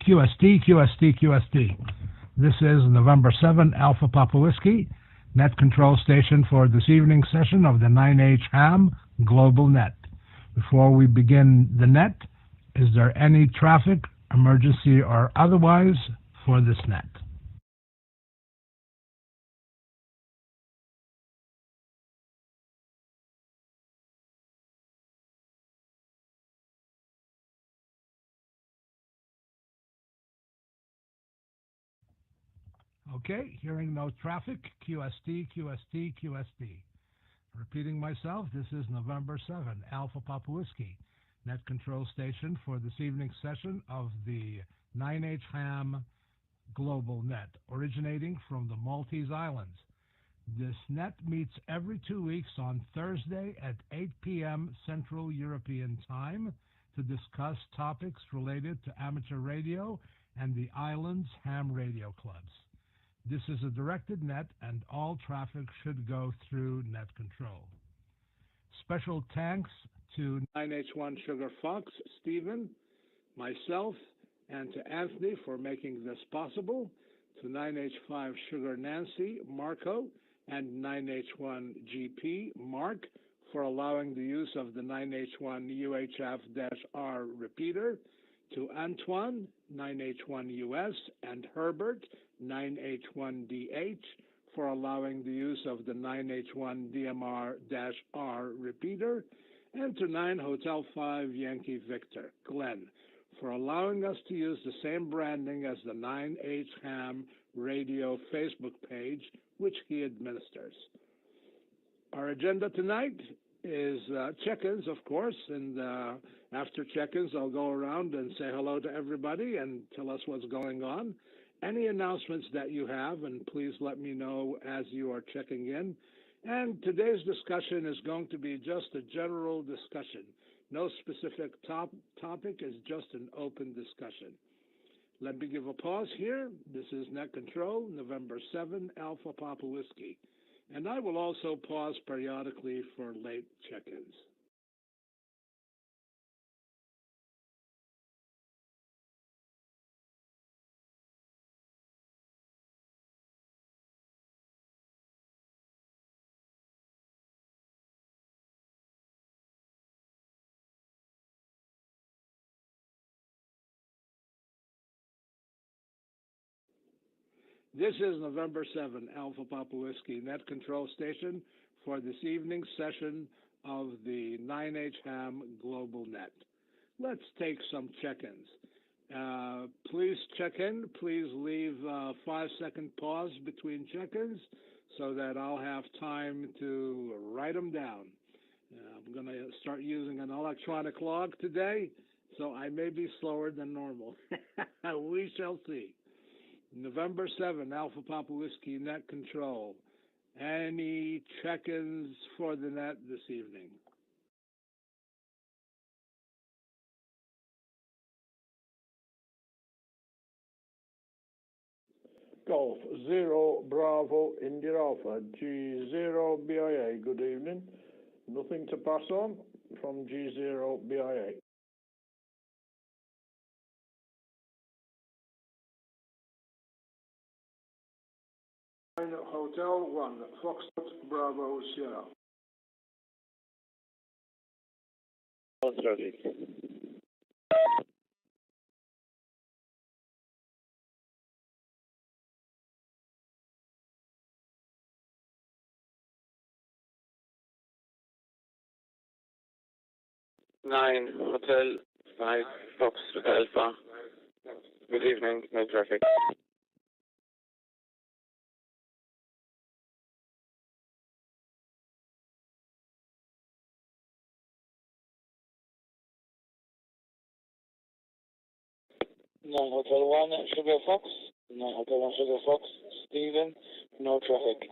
QST, QST, QST. This is November 7, Alpha Papa Whiskey, net control station for this evening's session of the 9H-HAM GlobalNet. Before we begin the net, is there any traffic, emergency, or otherwise for this net? Okay, hearing no traffic, QST, QST, QST. Repeating myself, this is November 7, Alpha Papa Whiskey, net control station for this evening's session of the 9H-HAM GlobalNet, originating from the Maltese Islands. This net meets every 2 weeks on Thursday at 8 p.m. Central European Time to discuss topics related to amateur radio and the island's ham radio clubs. This is a directed net, and all traffic should go through net control. Special thanks to 9H1 Sugar Fox, Stephen, myself, and to Anthony for making this possible, to 9H5 Sugar Nancy, Marco, and 9H1 GP, Mark, for allowing the use of the 9H1 UHF-R repeater, to Antoine, 9H1 US, and Herbert, 9H1DH, for allowing the use of the 9H1 DMR-R repeater, and to 9 Hotel 5 Yankee Victor, Glenn, for allowing us to use the same branding as the 9H-HAM radio Facebook page, which he administers. Our agenda tonight is check-ins, of course, and after check-ins, I'll go around and say hello to everybody and tell us what's going on. Any announcements that you have, and please let me know as you are checking in. And today's discussion is going to be just a general discussion. No specific topic, is just an open discussion. Let me give a pause here. This is Net Control, November 7, Alpha Papa Whiskey. And I will also pause periodically for late check-ins. This is November 7, Alpha Papa Whiskey, net control station for this evening's session of the 9H-HAM GlobalNet. Let's take some check-ins. Please check in. Please leave a 5-second pause between check-ins so that I'll have time to write them down. I'm going to start using an electronic log today, so I may be slower than normal. We shall see. November 7, Alpha Papa Whiskey, net control. Any check-ins for the net this evening? Golf 0 Bravo India Alpha G0 BIA. Good evening. Nothing to pass on from G0 BIA. Hotel 1 Foxtrot Bravo Sierra. Traffic. Nine Hotel 5 Foxtrot Alpha. Good evening, no traffic. Nine Hotel 1 Sugar Fox. 9 Hotel 1 Sugar Fox. Stephen, no traffic.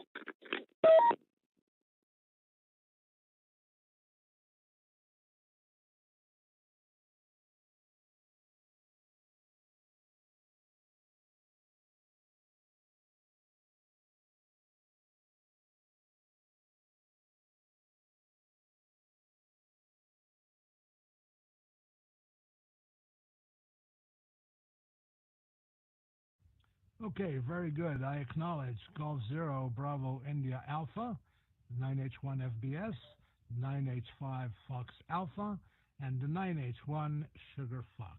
Okay, very good. I acknowledge Golf Zero Bravo India Alpha, 9H1 FBS, 9H5 Fox Alpha, and the 9H1 Sugar Fox.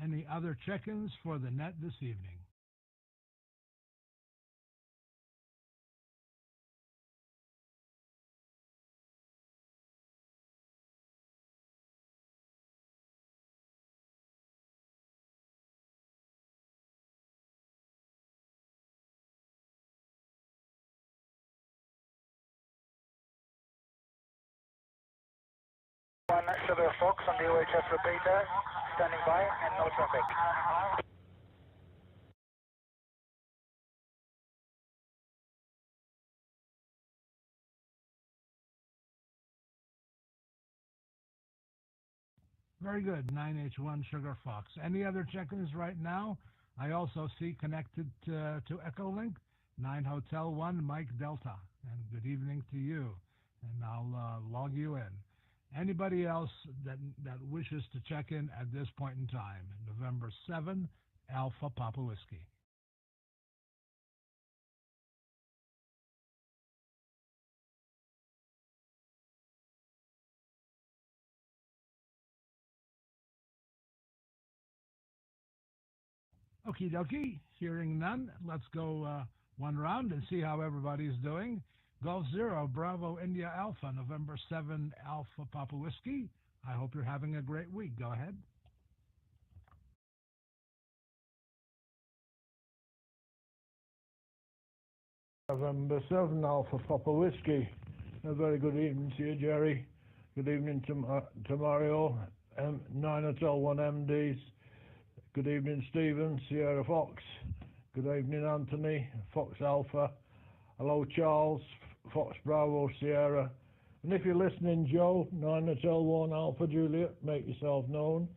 Any other check-ins for the net this evening? One Sugar Fox on the OHF repeater, standing by and no traffic. Very good, 9H1 Sugar Fox. Any other check-ins right now? I also see connected to Echolink, 9 Hotel 1 Mike Delta. And good evening to you. And I'll log you in. Anybody else that wishes to check in at this point in time? November 7, Alpha Papa Whiskey. Okie dokie, hearing none, let's go one round and see how everybody's doing. Golf Zero, Bravo India Alpha, November 7, Alpha Papa Whiskey. I hope you're having a great week. Go ahead. November 7 Alpha Papa Whiskey. A very good evening to you, Jerry. Good evening to Mario, 9 Hotel 1 MDs. Good evening, Stephen, Sierra Fox. Good evening, Anthony, Fox Alpha. Hello, Charles, Fox Bravo, Sierra. And if you're listening, Joe, 9 Hotel 1 Alpha Juliet, make yourself known.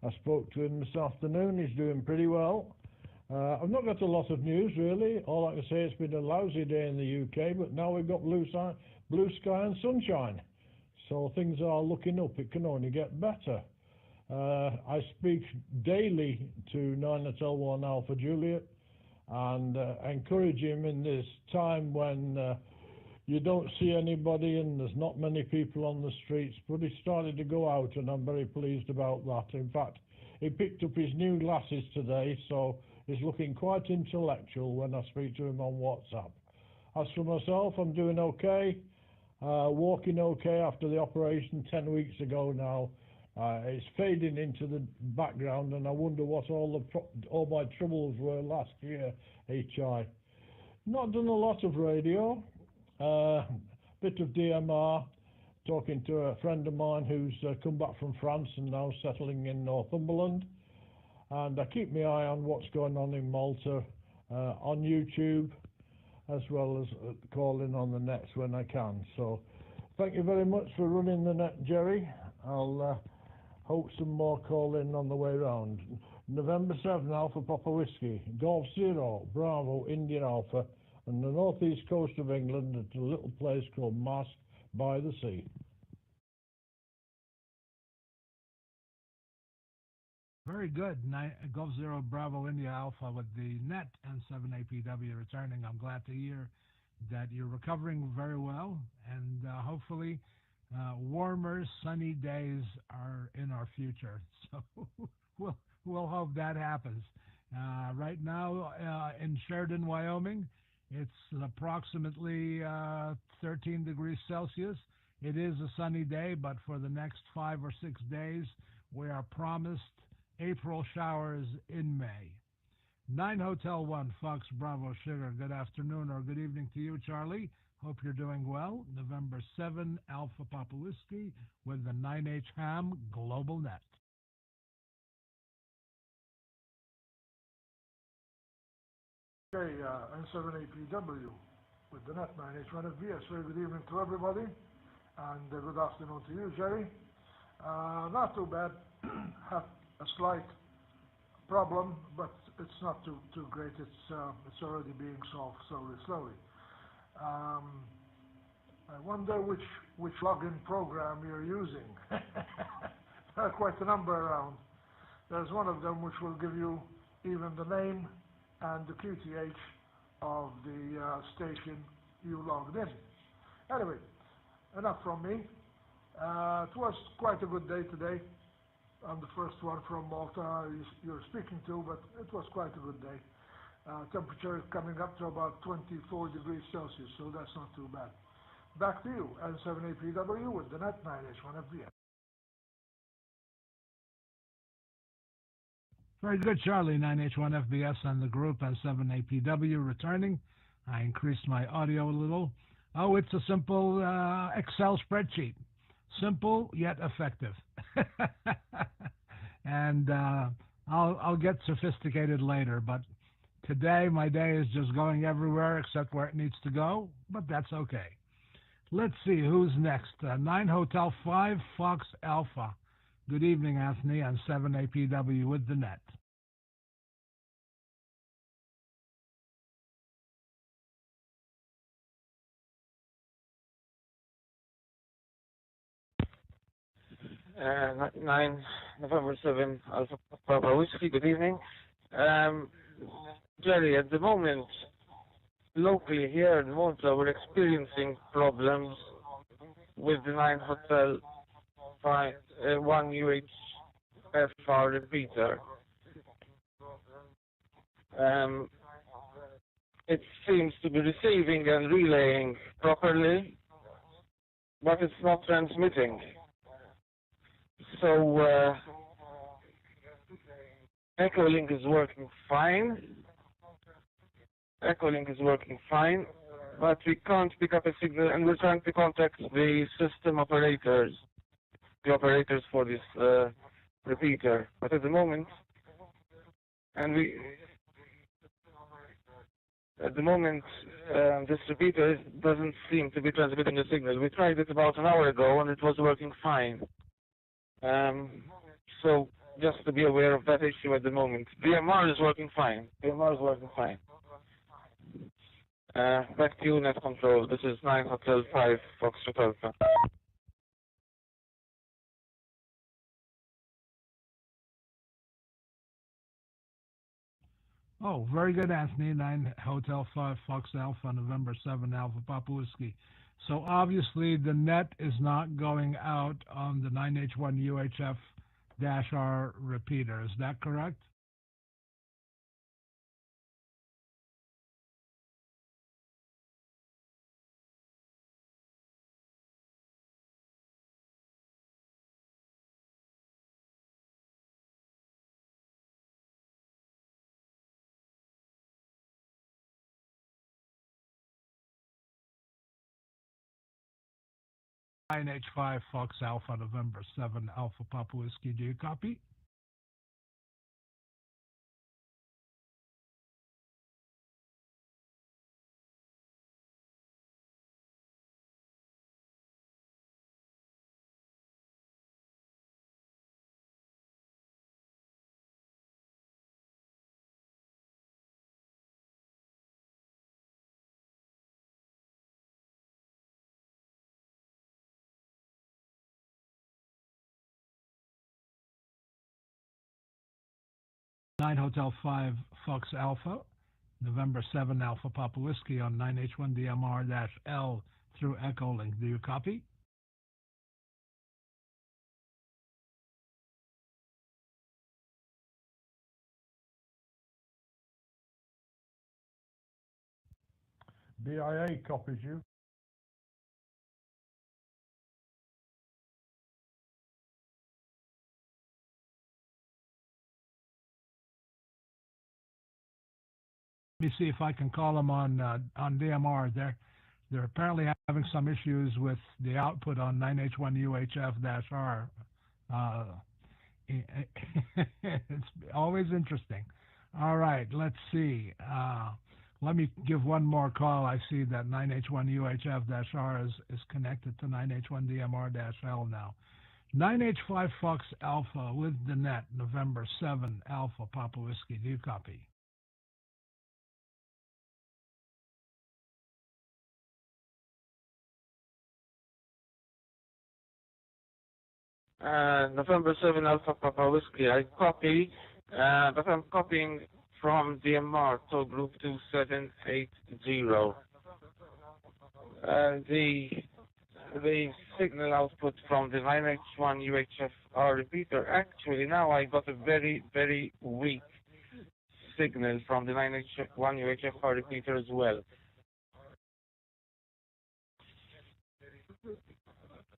I spoke to him this afternoon. He's doing pretty well. I've not got a lot of news, really. All I can say, it's been a lousy day in the UK, but now we've got blue sky and sunshine. So things are looking up. It can only get better. I speak daily to 9 Hotel 1 Alpha Juliet and encourage him in this time when you don't see anybody and there's not many people on the streets, but he started to go out and I'm very pleased about that. In fact, he picked up his new glasses today, so he's looking quite intellectual when I speak to him on WhatsApp. As for myself, I'm doing okay, walking okay after the operation 10 weeks ago now. It's fading into the background, and I wonder what all my troubles were last year. HI. Not done a lot of radio, bit of DMR, talking to a friend of mine who's come back from France and now settling in Northumberland. And I keep my eye on what's going on in Malta on YouTube, as well as calling on the nets when I can. So thank you very much for running the net, Jerry. I'll hope some more call in on the way round. November 7, Alpha Papa Whiskey, Golf Zero, Bravo, India Alpha, and the northeast coast of England at a little place called Mask by the Sea. Very good. Golf Zero Bravo India Alpha with the net and 7APW returning. I'm glad to hear that you're recovering very well, and hopefully warmer, sunny days are in our future. So we'll hope that happens. Right now in Sheridan, Wyoming, it's approximately 13 degrees Celsius. It is a sunny day, but for the next 5 or 6 days, we are promised April showers in May. 9 Hotel 1, Fox Bravo Sugar. Good afternoon or good evening to you, Charlie. Hope you're doing well. November 7, Alpha Papa Whiskey with the 9H-HAM GlobalNet. Okay, N7APW with the net 9H1 FBS. Very good evening to everybody, and good afternoon to you, Jerry. Not too bad. Have a slight problem, but it's not too great. It's already being solved slowly. I wonder which login program you're using. There are quite a number around. There's one of them which will give you even the name and the QTH of the station you logged in. Anyway, enough from me. It was quite a good day today. I'm the first one from Malta you're speaking to, but it was quite a good day. Temperature is coming up to about 24 degrees Celsius, so that's not too bad. Back to you, N7APW with the net 9H-1FBS. Very good, Charlie. 9H-1FBS and the group N7APW returning. I increased my audio a little. Oh, it's a simple Excel spreadsheet. Simple yet effective. And I'll get sophisticated later, but today my day is just going everywhere except where it needs to go, but that's okay. Let's see who's next. 9 Hotel 5 Fox Alpha. Good evening, Anthony, on 7APW with the net. November 7, Alpha Papa Whiskey, good evening. Jerry, at the moment, locally here in Malta, we're experiencing problems with the 9 Hotel 5, 1 UHFR repeater. It seems to be receiving and relaying properly, but it's not transmitting. So, Echolink is working fine. But we can't pick up a signal, and we're trying to contact the system operators, the operators for this repeater. But at the moment, this repeater doesn't seem to be transmitting a signal. We tried it about an hour ago, and it was working fine. So just to be aware of that issue at the moment. DMR is working fine. Back to you, Net Control. This is 9 Hotel 5 Foxtrot Alpha. Oh, very good, Anthony. 9 Hotel 5 Fox Alpha, November 7 Alpha Papa Whiskey. So obviously the net is not going out on the 9H1 UHF-R repeater. Is that correct? NH5 Fox Alpha, November 7 Alpha Papa Whiskey. Do you copy? Nine Hotel 5 Fox Alpha, November 7 Alpha Papa Whiskey on 9H1 DMR-L through Echolink. Do you copy? BIA copies you. Let me see if I can call them on DMR. They're apparently having some issues with the output on 9H1 UHF-R. It's always interesting. All right, let's see. Let me give one more call. I see that 9H1 UHF-R is connected to 9H1 DMR-L now. 9H5 Fox Alpha with the net, November 7 Alpha Papa Whiskey. Do you copy? November 7 Alpha Papa Whiskey. I copy, but I'm copying from DMR to group 2780. The signal output from the 9H-1 UHF repeater. Actually, now I got a very, very weak signal from the 9H-1 UHF repeater as well.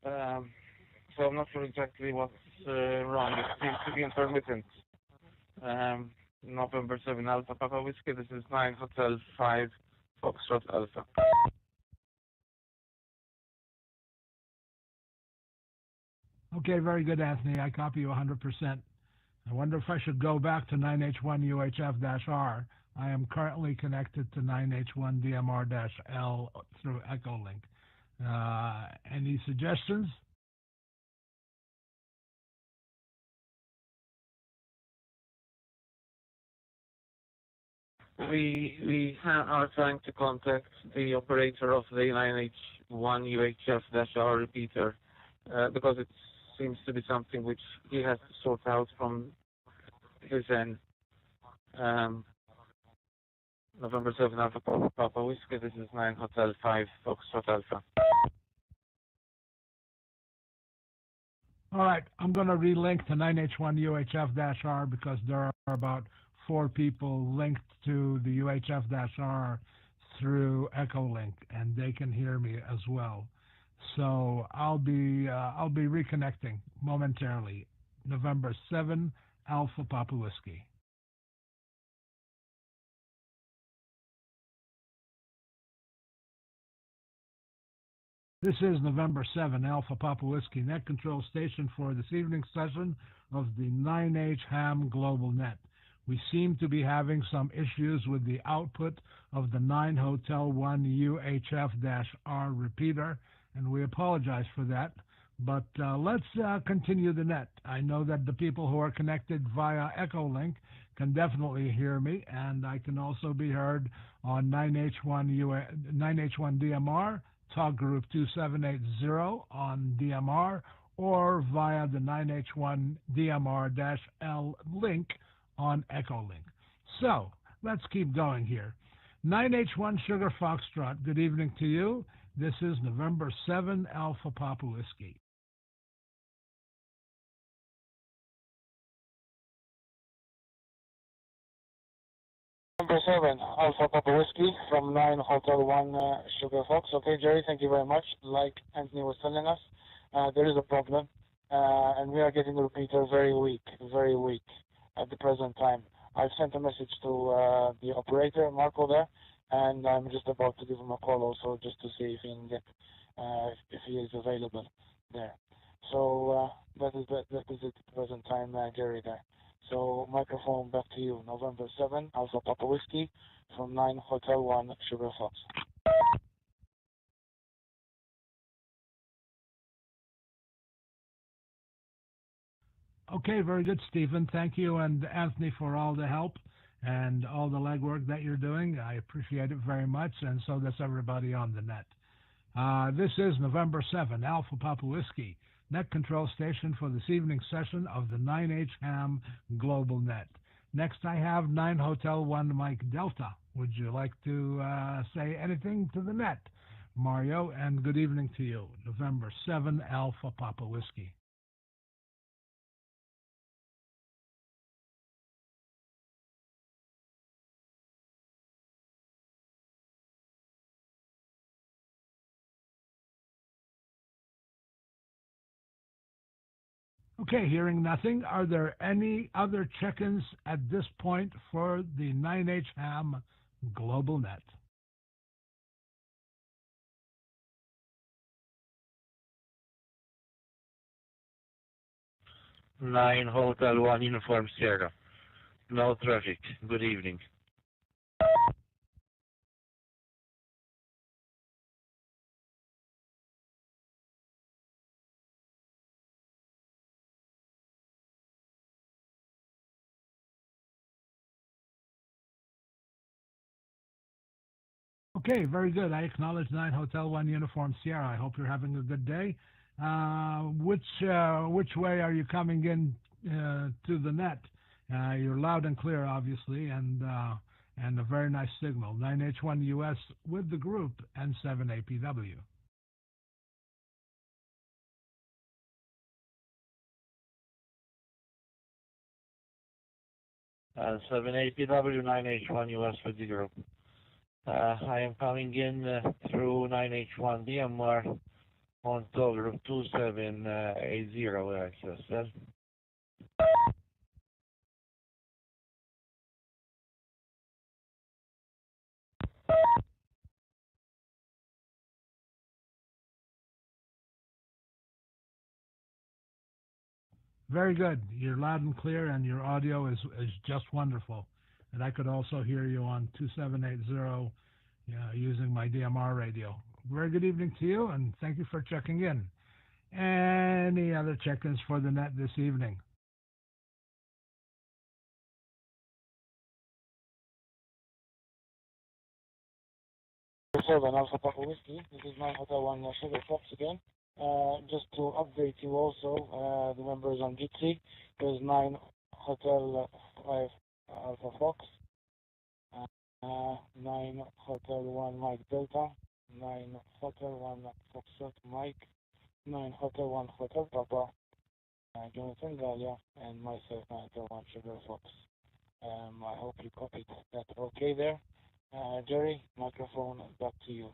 So I'm not sure exactly what's wrong. It seems to be intermittent. November 7 Alpha Papa Whiskey. This is 9 Hotel 5 Foxtrot Alpha. Okay, very good, Anthony. I copy you 100%. I wonder if I should go back to 9H1 UHF-R. I am currently connected to 9H1 DMR-L through Echolink. Any suggestions? We are trying to contact the operator of the 9H1 UHF-R repeater because it seems to be something which he has to sort out from his end. November 7 Alpha Papa Whiskey, this is 9 Hotel 5 Foxtrot Alpha. All right, I'm going to relink to 9H1 UHF-R because there are about 4 people linked to the UHF-R through Echolink, and they can hear me as well. So I'll be reconnecting momentarily. November 7 Alpha Papa Whiskey. This is November 7 Alpha Papa Whiskey net control station for this evening's session of the 9H-HAM GlobalNet. We seem to be having some issues with the output of the 9 Hotel 1 UHF-R repeater, and we apologize for that. But let's continue the net. I know that the people who are connected via Echolink can definitely hear me, and I can also be heard on 9H1 DMR, talk group 2780 on DMR, or via the 9H1 DMR-L link on Echolink. So let's keep going here. 9H1 Sugar Foxtrot, good evening to you. This is November 7 Alpha Papa Whiskey. November 7 Alpha Papa Whiskey from 9 Hotel 1 Sugar Fox. Okay, Jerry, thank you very much. Like Anthony was telling us, there is a problem, and we are getting the repeater very weak at the present time. I've sent a message to the operator, Marco, there, and I'm just about to give him a call also just to see if he can get, if he is available there. So that is it at the present time, Jerry, there. So microphone back to you. November 7 Alpha Papa Whiskey from 9 Hotel 1 Sugar Fox. Okay, very good, Stephen. Thank you and Anthony for all the help and all the legwork that you're doing. I appreciate it very much, and so does everybody on the net. This is November 7 Alpha Papa Whiskey, net control station for this evening's session of the 9H-HAM GlobalNet. Next, I have 9 Hotel 1 Mike Delta. Would you like to say anything to the net, Mario? And good evening to you. November 7 Alpha Papa Whiskey. Okay, hearing nothing. Are there any other check-ins at this point for the 9H-HAM GlobalNet? Nine Hotel 1 Uniform Sierra. No traffic. Good evening. Okay, very good. I acknowledge 9 Hotel 1 Uniform Sierra. I hope you're having a good day. Which way are you coming in to the net? You're loud and clear, obviously, and a very nice signal. 9H1 US with the group and 7APW. 7APW 9H1 US with the group. I am coming in through 9H1 DMR on toll group 2780 XSL. Very good. You're loud and clear, and your audio is just wonderful. And I could also hear you on 2780 using my DMR radio. Very good evening to you, and thank you for checking in. Any other check-ins for the net this evening? Seven Alpha Papa Whiskey. This is 9 Hotel 1 Sugar Fox again. Just to update you also, the numbers on Jitsi is 9 Hotel 5 Alpha Fox, 9 Hotel 1 Mike Delta, 9 Hotel 1 Foxtrot Mike, 9 Hotel 1 Hotel Papa, Jonathan Galia, and myself 9 Hotel 1 Sugar Fox. I hope you copied that okay there. Jerry, microphone back to you.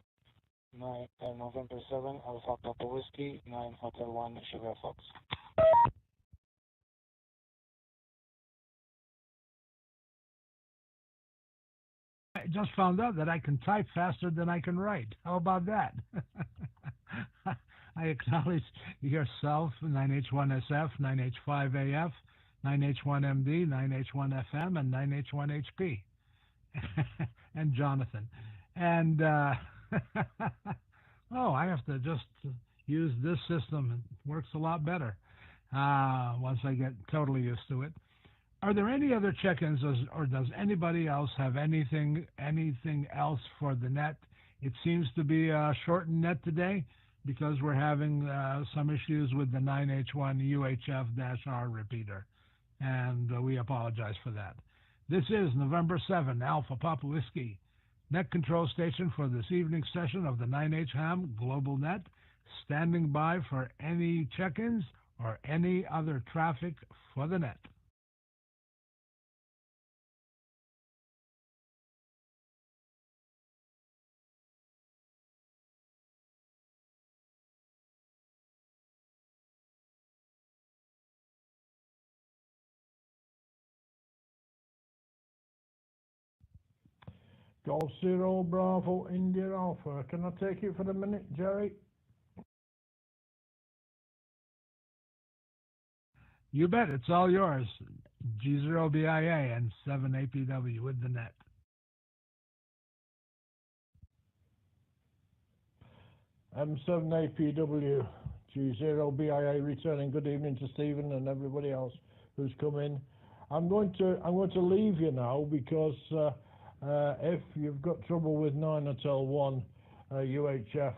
November 7, Alpha Papa Whiskey, 9 Hotel 1 Sugar Fox. I just found out that I can type faster than I can write. How about that? I acknowledge yourself, 9H1SF, 9H5AF, 9H1MD, 9H1FM, and 9H1HP. And Jonathan. And, oh, I have to just use this system. It works a lot better once I get totally used to it. Are there any other check-ins, or does anybody else have anything else for the net? It seems to be a shortened net today because we're having some issues with the 9H1 UHF-R repeater, and we apologize for that. This is November 7, Alpha Papa Whiskey, net control station for this evening's session of the 9H-HAM GlobalNet, standing by for any check-ins or any other traffic for the net. Golf Zero Bravo India Alpha. Can I take it for the minute, Jerry? You bet, it's all yours. G0BIA and 7APW with the net. M7APW, G0BIA returning. Good evening to Stephen and everybody else who's come in. I'm going to leave you now because if you've got trouble with 9 Hotel 1 UHF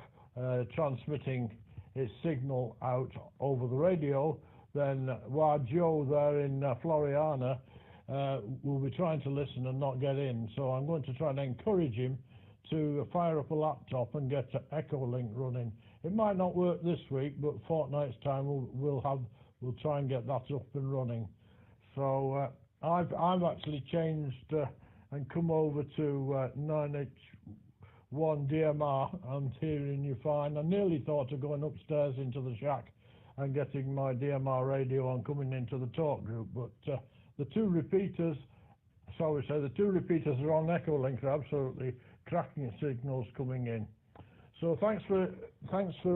transmitting its signal out over the radio, then while Joe there in Floriana will be trying to listen and not get in. So I'm going to try and encourage him to fire up a laptop and get Echo Link running. It might not work this week, but fortnight's time we'll try and get that up and running. So I've actually changed and come over to 9H1 DMR. I'm hearing you fine. I nearly thought of going upstairs into the shack and getting my DMR radio and coming into the talk group, but the two repeaters are on Echo Link. They're absolutely cracking signals coming in. So thanks for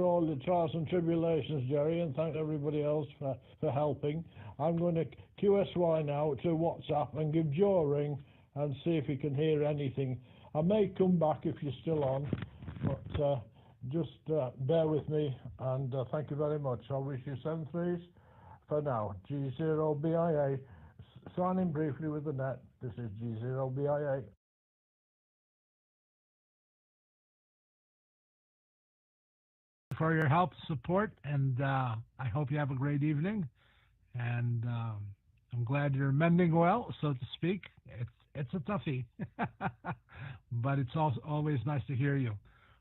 all the trials and tribulations, Jerry, and thanks everybody else for helping. I'm going to QSY now to WhatsApp and give Joe a ring and see if he can hear anything. I may come back if you're still on, but just bear with me, and thank you very much. I wish you 7 threes for now. G0BIA, signing briefly with the net. This is G0BIA. For your help, support, and I hope you have a great evening. And I'm glad you're mending well, so to speak. It's a toughie, but it's also always nice to hear you.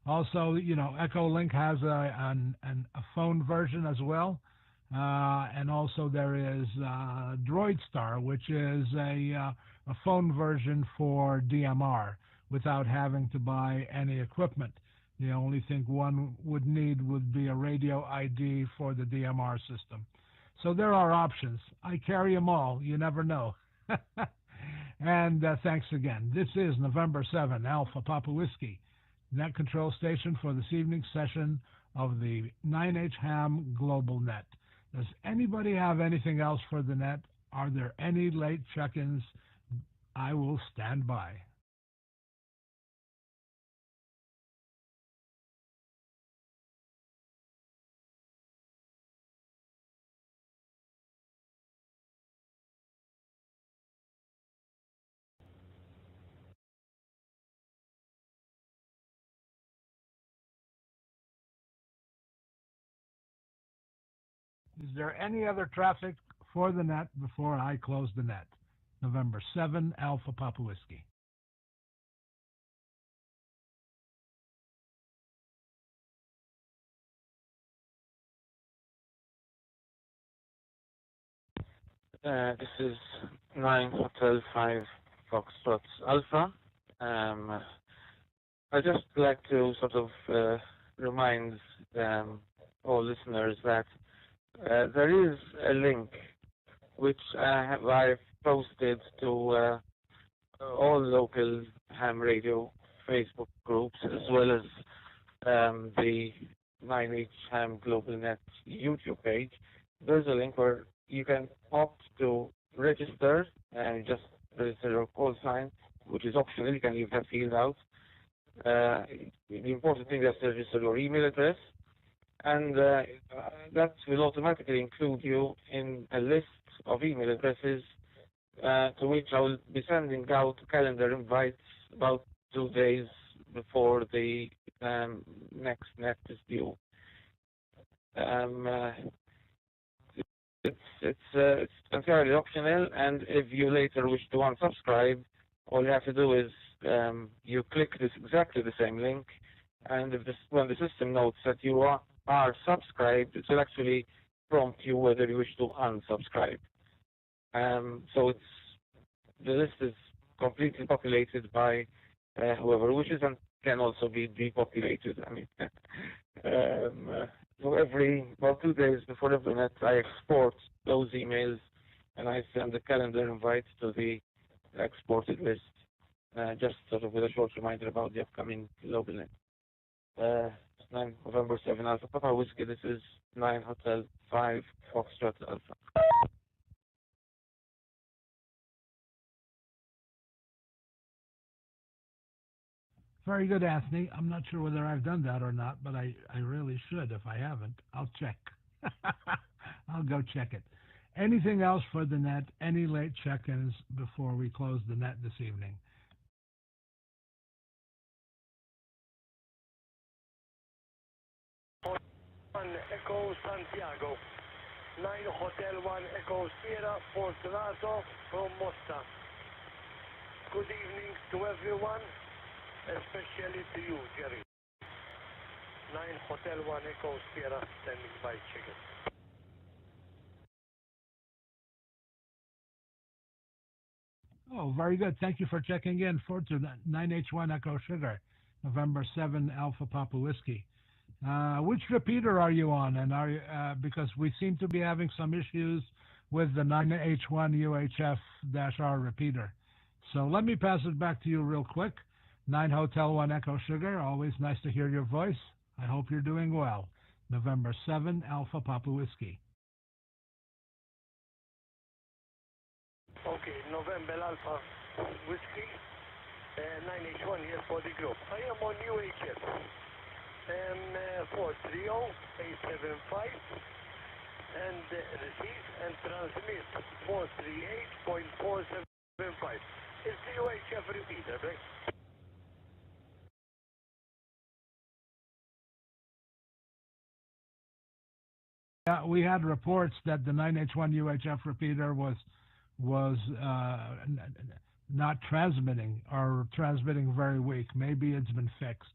Also, Echo Link has a phone version as well, and also there is DroidStar, which is a phone version for DMR without having to buy any equipment. The only thing one would need would be a radio ID for the DMR system. So there are options. I carry them all. You never know. And thanks again. This is November 7, Alpha Papa Whiskey, net control station for this evening's session of the 9H-HAM GlobalNet. Does anybody have anything else for the net? Are there any late check-ins? I will stand by. Is there any other traffic for the net before I close the net? November 7, Alpha Papa Whiskey. This is 9 Hotel 5 Foxtrot Alpha. I'd just like to sort of remind all listeners that there is a link which I've posted to all local ham radio Facebook groups, as well as the 9H-HAM GlobalNet YouTube page. There's a link where you can opt to register and just register your call sign, which is optional. You can leave that field out. The important thing is to register your email address, and that will automatically include you in a list of email addresses to which I will be sending out calendar invites about 2 days before the next net is due. It's entirely optional, and if you later wish to unsubscribe, all you have to do is you click this exactly the same link, and when the system notes that you are subscribed, it will actually prompt you whether you wish to unsubscribe. So the list is completely populated by whoever wishes, and can also be depopulated. I mean, so about 2 days before every net, I export those emails and I send a calendar invite to the exported list, just sort of with a short reminder about the upcoming GlobalNet. 9 November 7 Alpha Papa Whiskey. This is 9 Hotel 5 Foxtrot Alpha. Very good, Anthony. I'm not sure whether I've done that or not, but I really should. If I haven't, I'll check. I'll go check it. Anything else for the net? Any late check-ins before we close the net this evening? Echo Santiago, 9 Hotel 1 Echo Sierra, Fortunato from Mosta. Good evening to everyone, especially to you, Jerry. 9 Hotel 1 Echo Sierra, standing by, chicken. Oh, very good. Thank you for checking in. Fortu 9H1 Echo Sugar, November 7 Alpha Papa Whiskey. Which repeater are you on? And are you, because we seem to be having some issues with the 9H1 UHF-R repeater. So let me pass it back to you real quick. 9 Hotel 1 Echo Sugar, always nice to hear your voice. I hope you're doing well. November 7 Alpha Papa Whiskey. Okay, November Alpha Whiskey, 9H1 here for the group. I am on UHF. 430-875 and receive and transmit 438.475. It's the UHF repeater, right? Yeah, we had reports that the 9H1 UHF repeater was was not transmitting or transmitting very weak. Maybe it's been fixed.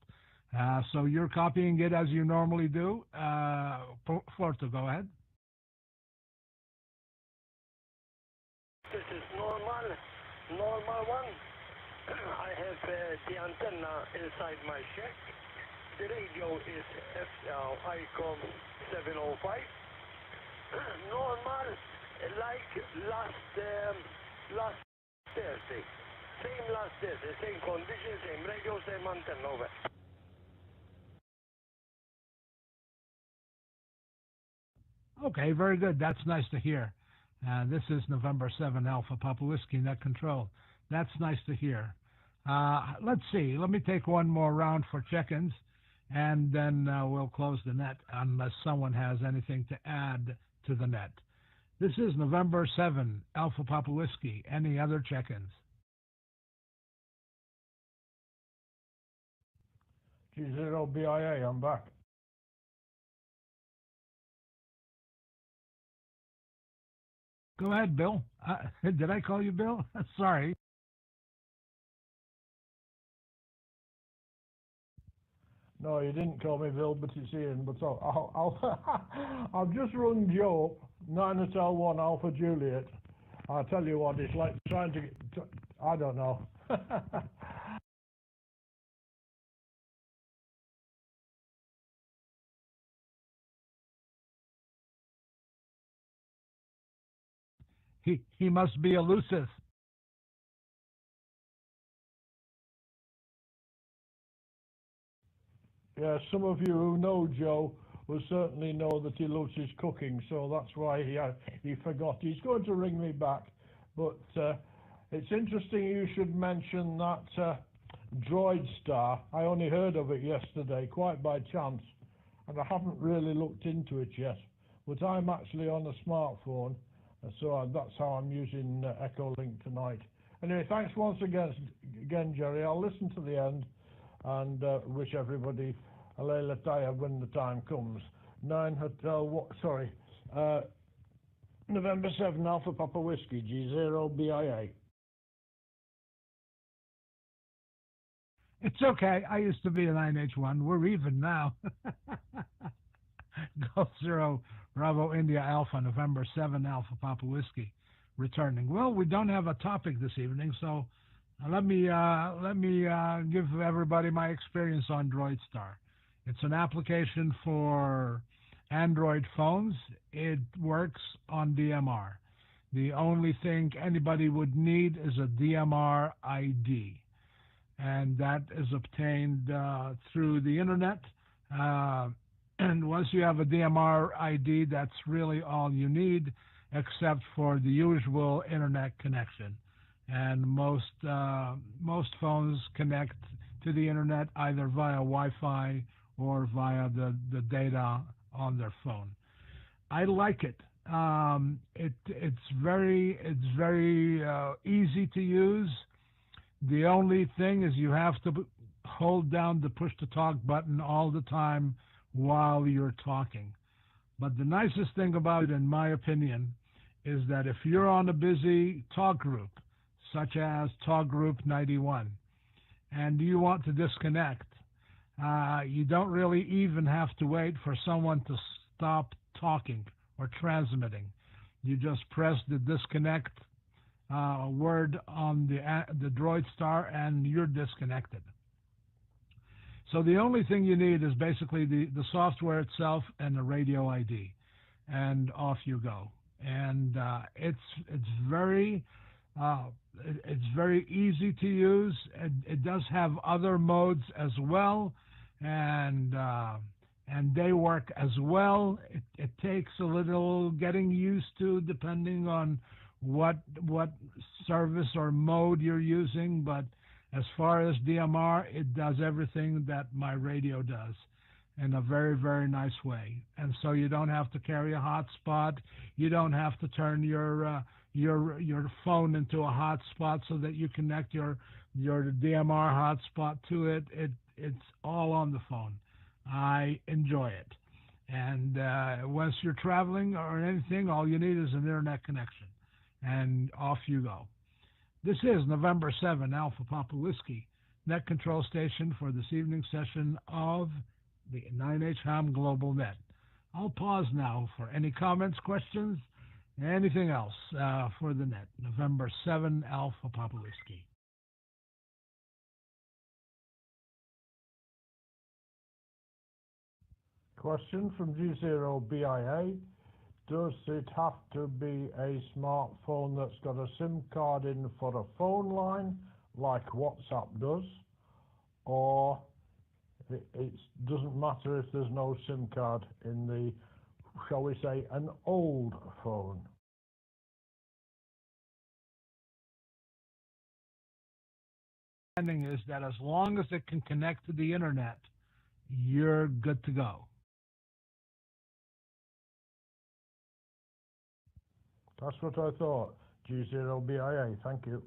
So you're copying it as you normally do. Florto, go ahead. This is normal one. I have the antenna inside my shack. The radio is ICOM 705. Normal, like last Thursday. Same last Thursday, same condition, same radio, same antenna, over. Okay, very good. That's nice to hear. This is November 7 Alpha Papa Whiskey Net Control. That's nice to hear. Let's see. Let me take one more round for check-ins, and then we'll close the net unless someone has anything to add to the net. This is November 7 Alpha Papa Whiskey. Any other check-ins? G0 BIA, I'm back. Go ahead, Bill. Did I call you Bill? Sorry. No, you didn't call me Bill, but it's Ian. But I'll just rung Joe, 9 Hotel 1 Alpha Juliet. I'll tell you what, it's like trying to I don't know. He must be elusive. Yeah, some of you who know Joe will certainly know that he loves his cooking, so that's why he forgot. He's going to ring me back, but it's interesting you should mention that Droid Star. I only heard of it yesterday, quite by chance, and I haven't really looked into it yet. But I'm actually on a smartphone, so that's how I'm using Echo Link tonight. Anyway, thanks once again, Jerry. I'll listen to the end and wish everybody a Leila Taya when the time comes. 9 Hotel, November 7 Alpha Papa Whiskey, G0 BIA. It's okay. I used to be a 9H-1. We're even now. Golf 0 Bravo India Alpha, November 7 Alpha Papa Whiskey, returning. Well, we don't have a topic this evening, so let me give everybody my experience on DroidStar. It's an application for Android phones. It works on DMR. The only thing anybody would need is a DMR ID, and that is obtained through the internet. And once you have a DMR ID, that's really all you need, except for the usual internet connection. And most phones connect to the internet either via Wi-Fi or via the data on their phone. I like it. It's very easy to use. The only thing is you have to hold down the push to talk button all the time while you're talking. But the nicest thing about it, in my opinion, is that if you're on a busy talk group, such as Talk Group 91, and you want to disconnect, you don't really even have to wait for someone to stop talking or transmitting. You just press the disconnect word on the DroidStar and you're disconnected. So the only thing you need is basically the software itself and the radio ID, and off you go. And it's very easy to use. It does have other modes as well, and they work as well. It takes a little getting used to, depending on what service or mode you're using, but as far as DMR, it does everything that my radio does in a very, very nice way. And so you don't have to carry a hotspot. You don't have to turn your phone into a hotspot so that you connect your DMR hotspot to it. It's all on the phone. I enjoy it. And once you're traveling or anything, all you need is an internet connection. and off you go. This is November 7, Alpha Papa Whiskey, net control station for this evening session of the 9H-HAM GlobalNet. I'll pause now for any comments, questions, anything else for the net. November 7, Alpha Papa Whiskey. Question from G0BIA. Does it have to be a smartphone that's got a SIM card in for a phone line, like WhatsApp does? Or it doesn't matter if there's no SIM card in the, shall we say, an old phone? Is that as long as it can connect to the internet, you're good to go. That's what I thought. G0BIA, thank you.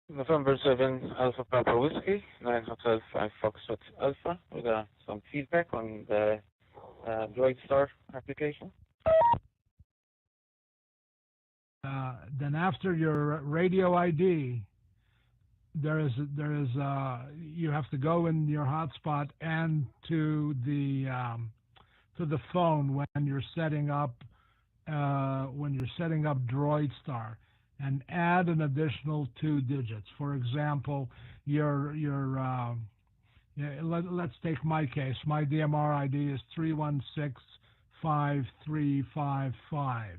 November 7, Alpha Papa Whiskey, 9 Hotel 5 Foxtrot Alpha. We got some feedback on the DroidStar application. Then after your radio ID, you have to go in your hotspot and to the phone when you're setting up DroidStar, and add an additional 2 digits. For example, let's take my case. My DMR ID is 3165355.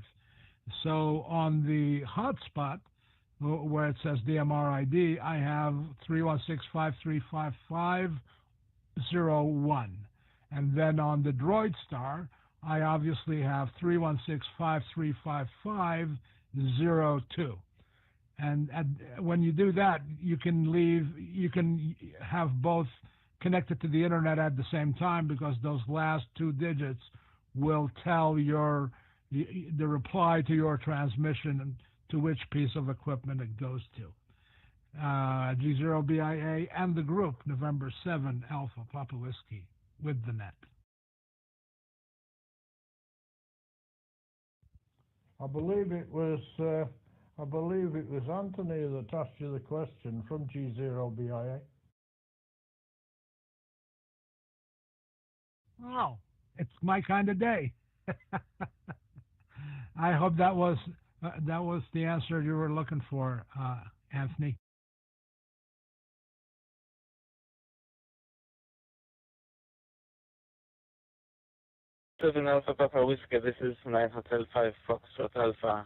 So on the hotspot, where it says DMR ID, I have 316535501. And then on the DroidStar, I obviously have 316535502. And when you do that, you can have both connected to the internet at the same time, because those last 2 digits will tell the reply to your transmission and to which piece of equipment it goes to. G0BIA and the group, November 7, Alpha Papa Whiskey, with the net. I believe it was Anthony that asked you the question from G0BIA. Oh, it's my kind of day. I hope that was the answer you were looking for, Anthony. Seven Alpha Papa Whiskey, this is 9 Hotel 5 Foxtrot Alpha.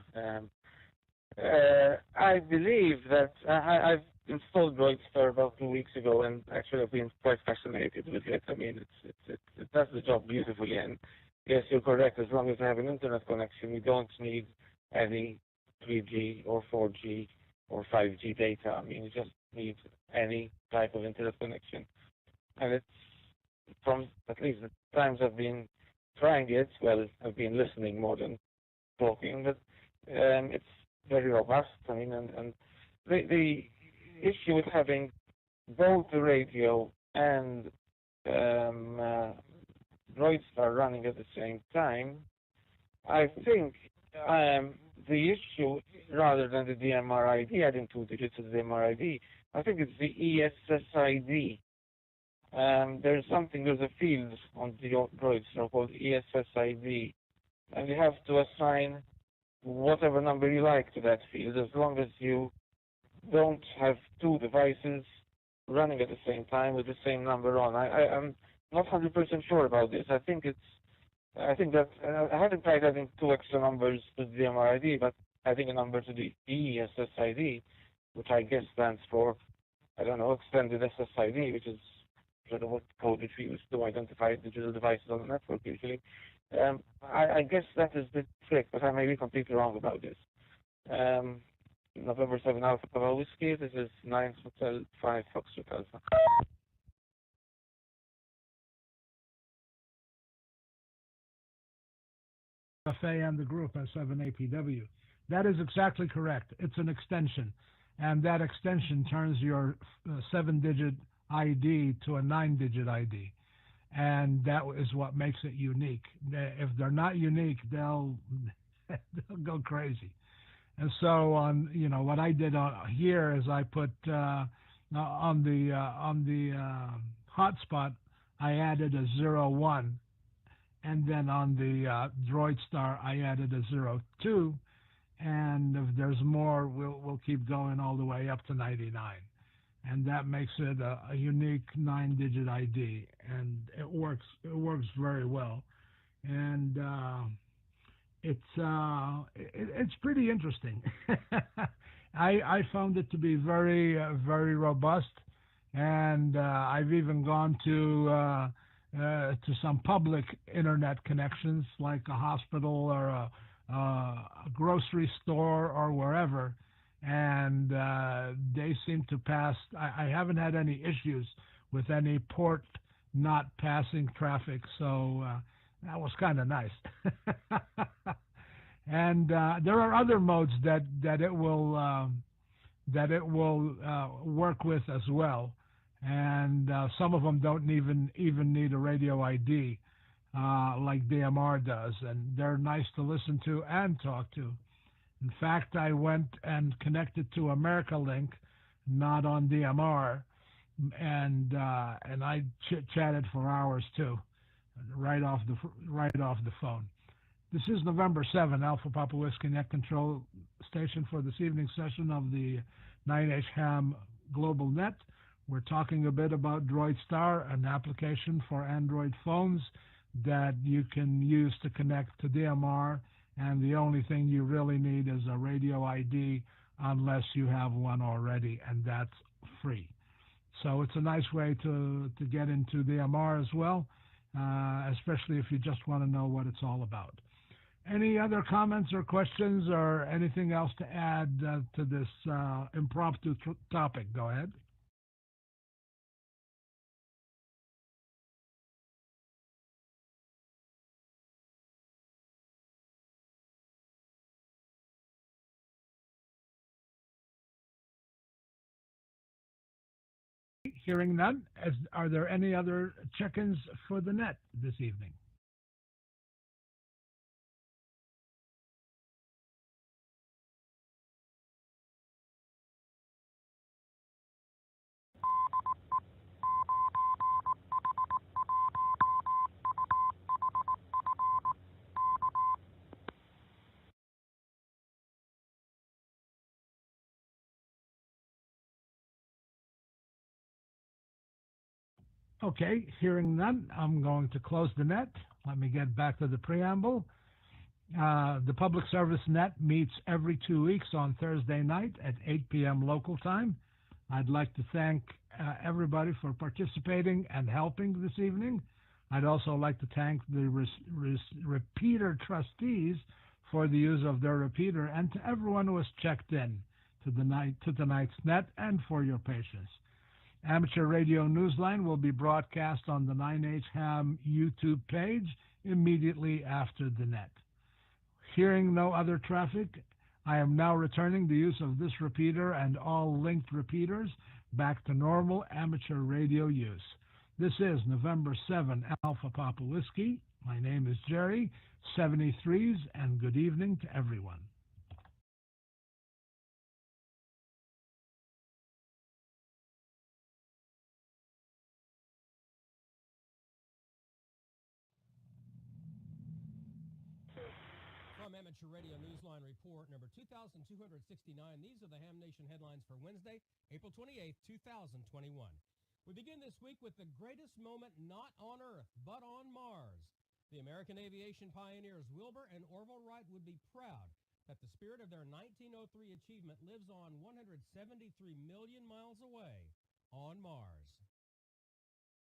I believe that I've installed DroidStar about 2 weeks ago, and actually I've been quite fascinated with it. I mean, it does the job beautifully, and yes, you're correct. As long as I have an internet connection, we don't need any 3G or 4G or 5G data. I mean, you just need any type of internet connection. And it's, from at least the times I've been trying it, well, I've been listening more than talking, but it's very robust. I mean, and the issue with having both the radio and DroidStar running at the same time, I think the issue, rather than the DMR ID, adding 2 digits to the DMR ID, I think it's the ESSID. There's a field on the DroidStar called ESSID, and you have to assign whatever number you like to that field, as long as you don't have 2 devices running at the same time with the same number on. I'm not 100% sure about this. I think that I haven't tried adding 2 extra numbers to the DMR ID, but adding a number to the ESSID, which I guess stands for, I don't know, extended SSID, which is sort of what code we use to identify digital devices on the network usually. I guess that is the trick, but I may be completely wrong about this. November 7 Alpha Papa Whiskey, this is 9 Hotel 5 Foxtrot Alpha. FA and the group S7APW. That is exactly correct. It's an extension, and that extension turns your 7-digit ID to a 9-digit ID. and that is what makes it unique. If they're not unique, they'll they'll go crazy. And so what I did here is I put on the hotspot, I added a 01, and then on the Droid Star I added a 02, and if there's more, we'll keep going all the way up to 99, and that makes it a unique 9-digit ID, and it works very well, and it's pretty interesting. I found it to be very very robust, and I've even gone to some public internet connections like a hospital or a grocery store or wherever, and they seem to pass. I haven't had any issues with any port not passing traffic, so that was kind of nice. And there are other modes that it will work with as well, and some of them don't even need a radio ID, like DMR does, and they're nice to listen to and talk to. In fact, I went and connected to AmericaLink, not on DMR, and I chit-chatted for hours too, right off the phone. This is November 7, Alpha Papa Whiskey Net Control Station for this evening session of the 9H-HAM GlobalNet. We're talking a bit about Droid Star, an application for Android phones that you can use to connect to DMR, and the only thing you really need is a radio ID unless you have one already, and that's free. So it's a nice way to get into DMR as well, especially if you just want to know what it's all about. Any other comments or questions or anything else to add to this impromptu topic? Go ahead. Hearing none, are there any other check-ins for the net this evening? Okay, hearing none, I'm going to close the net. Let me get back to the preamble. The Public Service Net meets every 2 weeks on Thursday night at 8 p.m. local time. I'd like to thank everybody for participating and helping this evening. I'd also like to thank the repeater trustees for the use of their repeater, and to everyone who has checked in to tonight's net and for your patience. Amateur Radio Newsline will be broadcast on the 9H-HAM YouTube page immediately after the net. Hearing no other traffic, I am now returning the use of this repeater and all linked repeaters back to normal amateur radio use. This is November 7 Alpha Papa Whiskey. My name is Jerry, 73s, and good evening to everyone. From Amateur Radio Newsline Report number 2269, these are the Ham Nation headlines for Wednesday, April 28, 2021. We begin this week with the greatest moment not on Earth, but on Mars. The American aviation pioneers Wilbur and Orville Wright would be proud that the spirit of their 1903 achievement lives on 173 million miles away on Mars.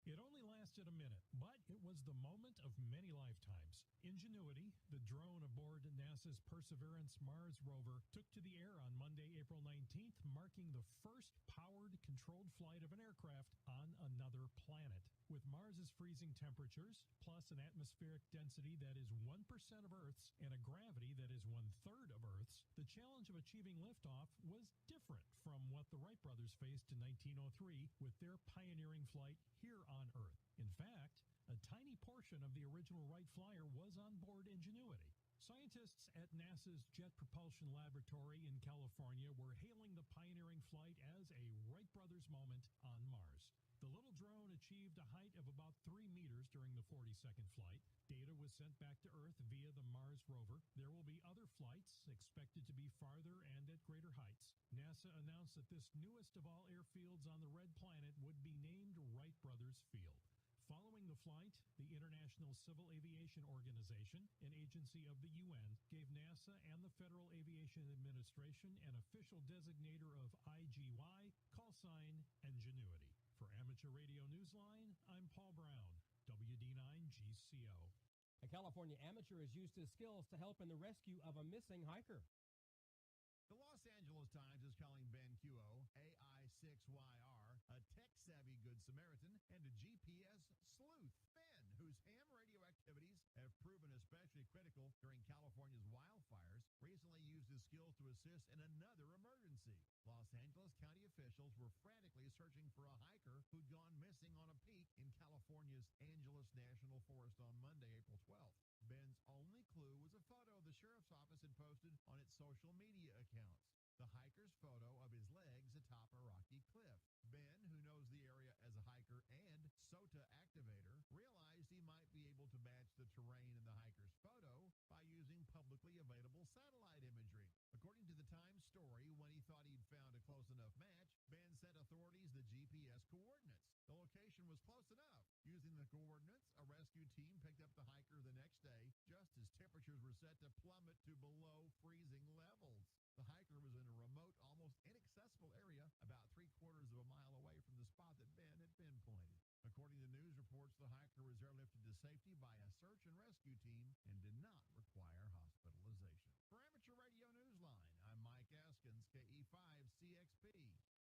It only lasted a minute, but it was the moment of many lifetimes. Ingenuity, the drone aboard NASA's Perseverance Mars rover, took to the air on Monday, April 19th, marking the first powered, controlled flight of an aircraft on another planet. With Mars's freezing temperatures, plus an atmospheric density that is 1% of Earth's and a gravity that is 1/3 of Earth's, the challenge of achieving liftoff was different from what the Wright brothers faced in 1903 with their pioneering flight here on Earth. In fact, A tiny portion of the original Wright Flyer was on board Ingenuity. Scientists at NASA's Jet Propulsion Laboratory in California were hailing the pioneering flight as a Wright brothers moment on Mars. The little drone achieved a height of about 3 meters during the 40-second flight. Data was sent back to Earth via the Mars rover. There will be other flights expected to be farther and at greater heights. NASA announced that this newest of all airfields on the red planet would be named Wright Brothers Field. Following the flight, the International Civil Aviation Organization, an agency of the UN, gave NASA and the Federal Aviation Administration an official designator of IGY, call sign Ingenuity. For Amateur Radio Newsline, I'm Paul Brown, WD9GCO. A California amateur has used his skills to help in the rescue of a missing hiker. The Los Angeles Times is calling Ben Kuo, AI6YR, a tech-savvy Good Samaritan and a GPS sleuth. Ben, whose ham radio activities have proven especially critical during California's wildfires, recently used his skills to assist in another emergency. Los Angeles County officials were frantically searching for a hiker who'd gone missing on a peak in California's Angeles National Forest on Monday, April 12th. Ben's only clue was a photo the sheriff's office had posted on its social media accounts. The hiker's photo of his legs atop a rocky cliff. Ben, who knows the area as a hiker and SOTA activator, realized he might be able to match the terrain in the hiker's photo by using publicly available satellite imagery. According to the Times story, when he thought he'd found a close enough match, Ben sent authorities the GPS coordinates. The location was close enough. Using the coordinates, a rescue team picked up the hiker the next day, just as temperatures were set to plummet to below freezing levels. The hiker was in a remote, almost inaccessible area about 3/4 of a mile away from the spot that Ben had pinpointed. According to news reports, the hiker was airlifted to safety by a search and rescue team and did not require hospitalization. For Amateur Radio Newsline, I'm Mike Askins, KE5CXP.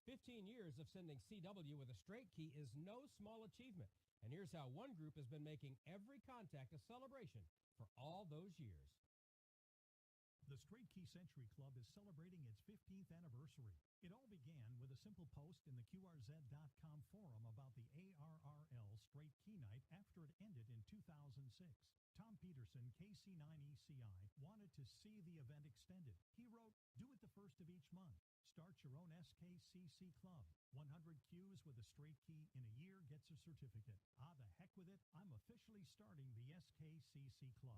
15 years of sending CW with a straight key is no small achievement. And here's how one group has been making every contact a celebration for all those years. The Straight Key Century Club is celebrating its 15th anniversary. It all began with a simple post in the QRZ.com forum about the ARRL Straight Key Night after it ended in 2006. Tom Peterson, KC9ECI, wanted to see the event extended. He wrote, "Do it the first of each month. Start your own SKCC club. 100 cues with a straight key in a year gets a certificate. Ah, the heck with it. I'm officially starting the SKCC club."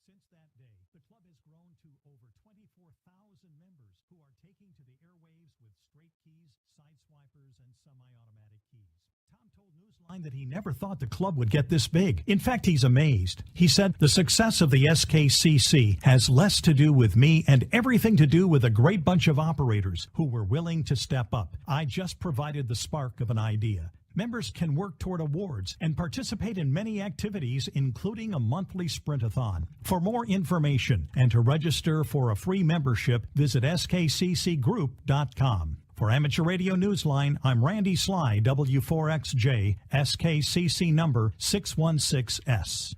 Since that day, the club has grown to over 24,000 members who are taking to the airwaves with straight keys, side swipers, and semi-automatic keys. Tom told Newsline that he never thought the club would get this big. In fact, he's amazed. He said, "The success of the SKCC has less to do with me and everything to do with a great bunch of operators who were willing to step up. I just provided the spark of an idea." Members can work toward awards and participate in many activities, including a monthly sprintathon. For more information and to register for a free membership, visit skccgroup.com. For Amateur Radio Newsline, I'm Randy Sly, W4XJ, SKCC number 616S.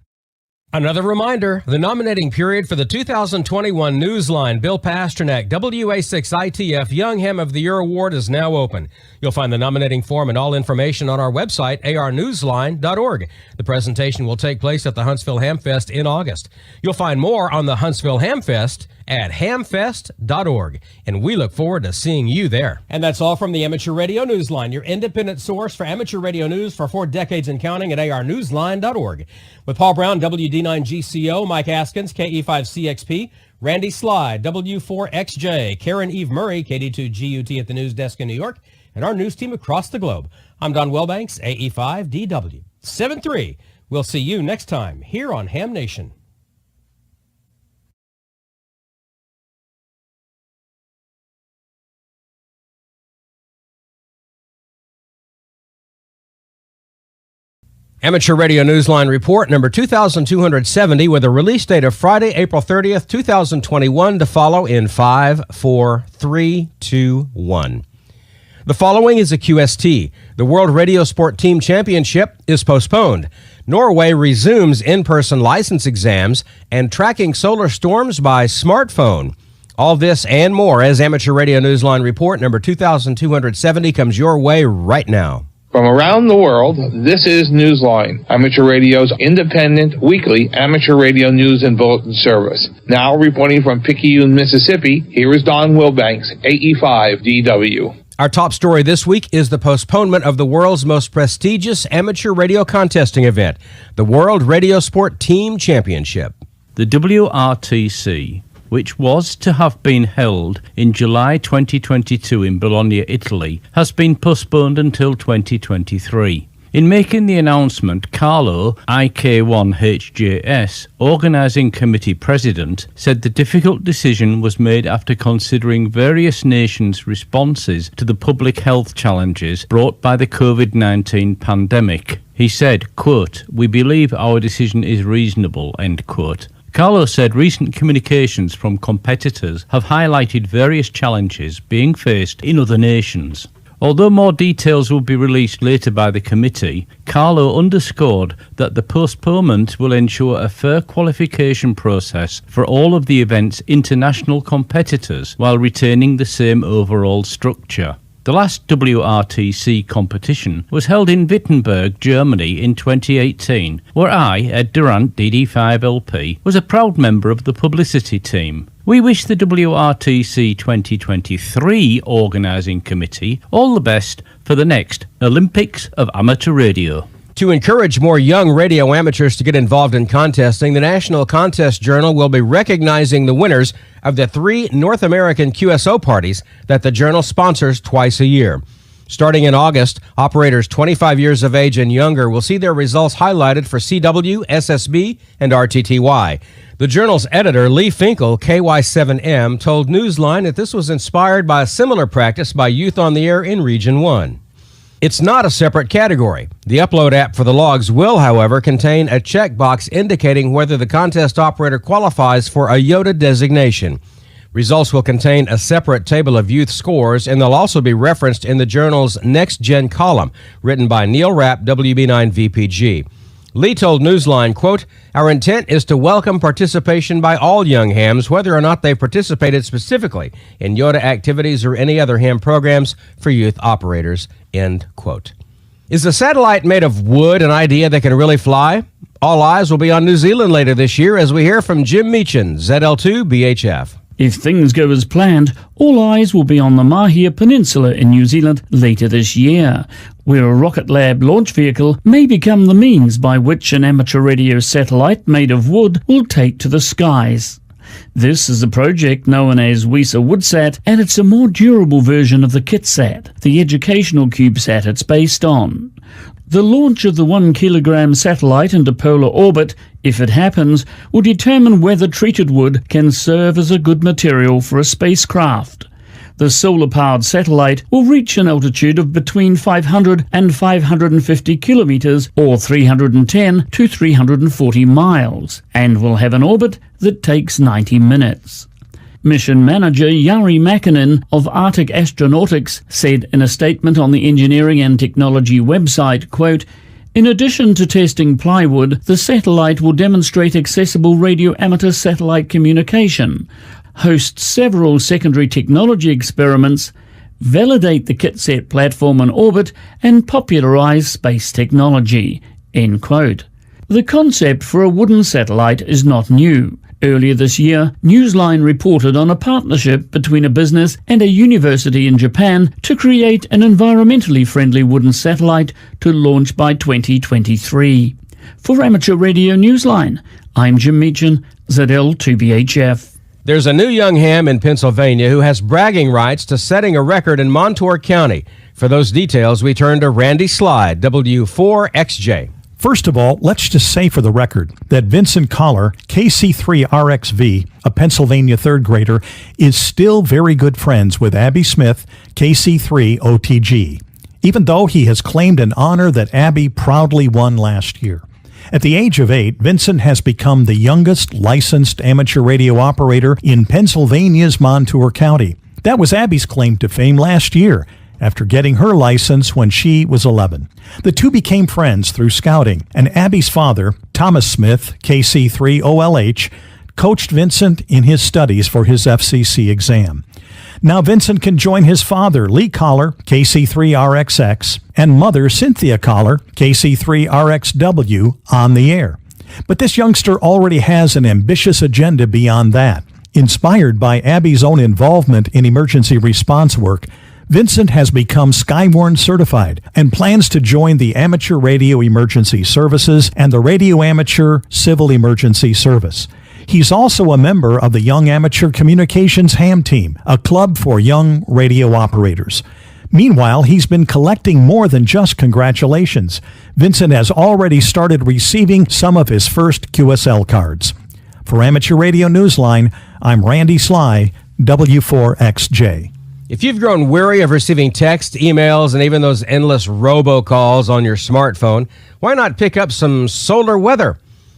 Another reminder, the nominating period for the 2021 Newsline Bill Pasternak WA6ITF Young Ham of the Year Award is now open. You'll find the nominating form and all information on our website, arnewsline.org. The presentation will take place at the Huntsville Hamfest in August. You'll find more on the Huntsville Hamfest at hamfest.org, and we look forward to seeing you there. And that's all from the Amateur Radio Newsline, your independent source for amateur radio news for 4 decades and counting at arnewsline.org. With Paul Brown, WD9GCO, Mike Askins, KE5CXP, Randy Sly, W4XJ, Karen Eve Murray, KD2GUT at the news desk in New York, and our news team across the globe. I'm Don Wellbanks, AE5DW. 7-3. We'll see you next time here on Ham Nation. Amateur Radio Newsline Report number 2270 with a release date of Friday, April 30th, 2021 to follow in 5, 4, 3, 2, 1. The following is a QST. The World Radio Sport Team Championship is postponed. Norway resumes in-person license exams and tracking solar storms by smartphone. All this and more as Amateur Radio Newsline Report number 2270 comes your way right now. From around the world, this is Newsline, amateur radio's independent, weekly amateur radio news and bulletin service. Now reporting from Picayune, Mississippi, here is Don Wilbanks, AE5DW. Our top story this week is the postponement of the world's most prestigious amateur radio contesting event, the World Radio Sport Team Championship. The WRTC, which was to have been held in July 2022 in Bologna, Italy, has been postponed until 2023. In making the announcement, Carlo, IK1HJS, organising committee president, said the difficult decision was made after considering various nations' responses to the public health challenges brought by the COVID-19 pandemic. He said, quote, "We believe our decision is reasonable," end quote. Carlo said recent communications from competitors have highlighted various challenges being faced in other nations. Although more details will be released later by the committee, Carlo underscored that the postponement will ensure a fair qualification process for all of the event's international competitors while retaining the same overall structure. The last WRTC competition was held in Wittenberg, Germany in 2018, where I, Ed Durant, DD5LP, was a proud member of the publicity team. We wish the WRTC 2023 organising committee all the best for the next Olympics of Amateur Radio. To encourage more young radio amateurs to get involved in contesting, the National Contest Journal will be recognizing the winners of the 3 North American QSO parties that the Journal sponsors twice a year. Starting in August, operators 25 years of age and younger will see their results highlighted for CW, SSB, and RTTY. The Journal's editor, Lee Finkel, KY7M, told Newsline that this was inspired by a similar practice by Youth on the Air in Region 1. It's not a separate category. The upload app for the logs will, however, contain a checkbox indicating whether the contest operator qualifies for a YOTA designation. Results will contain a separate table of youth scores, and they'll also be referenced in the Journal's Next Gen column, written by Neil Rapp, WB9VPG. Lee told Newsline, quote, "Our intent is to welcome participation by all young hams, whether or not they participated specifically in YOTA activities or any other ham programs for youth operators," end quote. Is a satellite made of wood an idea that can really fly? All eyes will be on New Zealand later this year as we hear from Jim Meechan, ZL2BHF. If things go as planned, all eyes will be on the Mahia Peninsula in New Zealand later this year, where a Rocket Lab launch vehicle may become the means by which an amateur radio satellite made of wood will take to the skies. This is a project known as WISA Woodsat, and it's a more durable version of the KitSat, the educational CubeSat it's based on. The launch of the 1 kilogram satellite into polar orbit, if it happens, will determine whether treated wood can serve as a good material for a spacecraft. The solar-powered satellite will reach an altitude of between 500 and 550 kilometers, or 310 to 340 miles, and will have an orbit that takes 90 minutes. Mission manager Yari Makinen of Arctic Astronautics said in a statement on the Engineering and Technology website, quote, "In addition to testing plywood, the satellite will demonstrate accessible radio amateur satellite communication, host several secondary technology experiments, validate the KitSat platform in orbit, and popularize space technology," end quote. The concept for a wooden satellite is not new. Earlier this year, Newsline reported on a partnership between a business and a university in Japan to create an environmentally friendly wooden satellite to launch by 2023. For Amateur Radio Newsline, I'm Jim Meechan, ZL2BHF. There's a new young ham in Pennsylvania who has bragging rights to setting a record in Montour County. For those details, we turn to Randy Slide, W4XJ. First of all, let's just say for the record that Vincent Collar, KC3RXV, a Pennsylvania third grader, is still very good friends with Abby Smith, KC3OTG, even though he has claimed an honor that Abby proudly won last year. At the age of 8, Vincent has become the youngest licensed amateur radio operator in Pennsylvania's Montour County. That was Abby's claim to fame last year, after getting her license when she was 11. The two became friends through scouting, and Abby's father, Thomas Smith, KC3OLH, coached Vincent in his studies for his FCC exam. Now Vincent can join his father, Lee Collar, KC3RXX, and mother, Cynthia Collar, KC3RXW, on the air. But this youngster already has an ambitious agenda beyond that. Inspired by Abby's own involvement in emergency response work, Vincent has become Skywarn certified and plans to join the Amateur Radio Emergency Services and the Radio Amateur Civil Emergency Service. He's also a member of the Young Amateur Communications HAM team, a club for young radio operators. Meanwhile, he's been collecting more than just congratulations. Vincent has already started receiving some of his first QSL cards. For Amateur Radio Newsline, I'm Randy Sly, W4XJ. If you've grown weary of receiving text, emails, and even those endless robocalls on your smartphone, why not pick up some solar weather?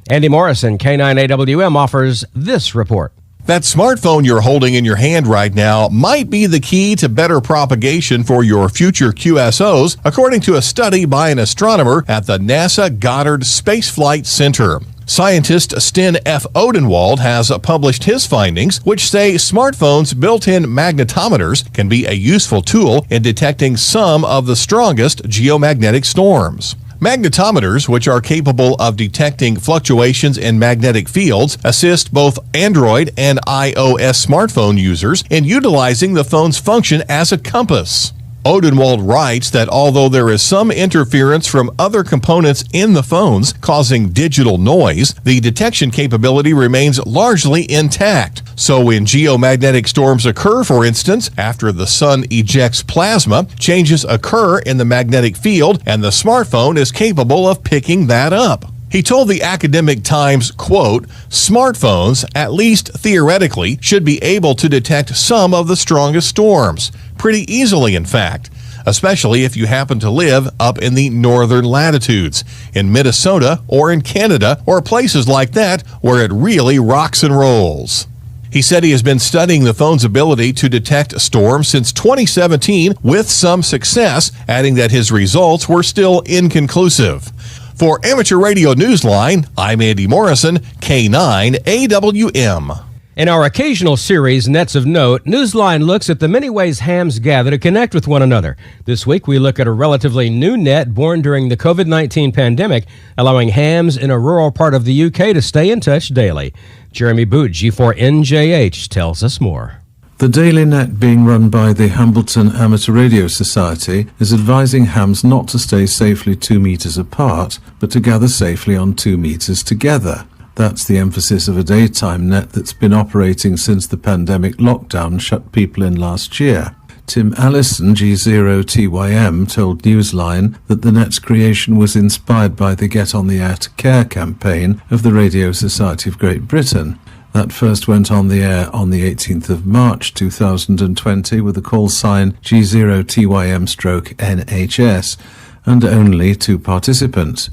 Andy Morrison, K9AWM, offers this report. That smartphone you're holding in your hand right now might be the key to better propagation for your future QSOs, according to a study by an astronomer at the NASA Goddard Space Flight Center. Scientist Sten F. Odenwald has published his findings, which say smartphones' built-in magnetometers can be a useful tool in detecting some of the strongest geomagnetic storms. Magnetometers, which are capable of detecting fluctuations in magnetic fields, assist both Android and iOS smartphone users in utilizing the phone's function as a compass. Odenwald writes that although there is some interference from other components in the phones causing digital noise, the detection capability remains largely intact. So when geomagnetic storms occur, for instance, after the sun ejects plasma, changes occur in the magnetic field, and the smartphone is capable of picking that up. He told the Academic Times, quote, "Smartphones, at least theoretically, should be able to detect some of the strongest storms. Pretty easily, in fact, especially if you happen to live up in the northern latitudes, in Minnesota or in Canada or places like that where it really rocks and rolls." He said he has been studying the phone's ability to detect storms since 2017 with some success, adding that his results were still inconclusive. For Amateur Radio Newsline, I'm Andy Morrison, K9AWM. In our occasional series, Nets of Note, Newsline looks at the many ways hams gather to connect with one another. This week, we look at a relatively new net born during the COVID-19 pandemic, allowing hams in a rural part of the UK to stay in touch daily. Jeremy Boot, G4NJH, tells us more. The daily net being run by the Hambleton Amateur Radio Society is advising hams not to stay safely 2 meters apart, but to gather safely on 2 meters together. That's the emphasis of a daytime net that's been operating since the pandemic lockdown shut people in last year. Tim Allison, G0TYM, told Newsline that the net's creation was inspired by the Get on the Air to Care campaign of the Radio Society of Great Britain. That first went on the air on the 18th of March 2020 with a call sign G0TYM/NHS and only 2 participants.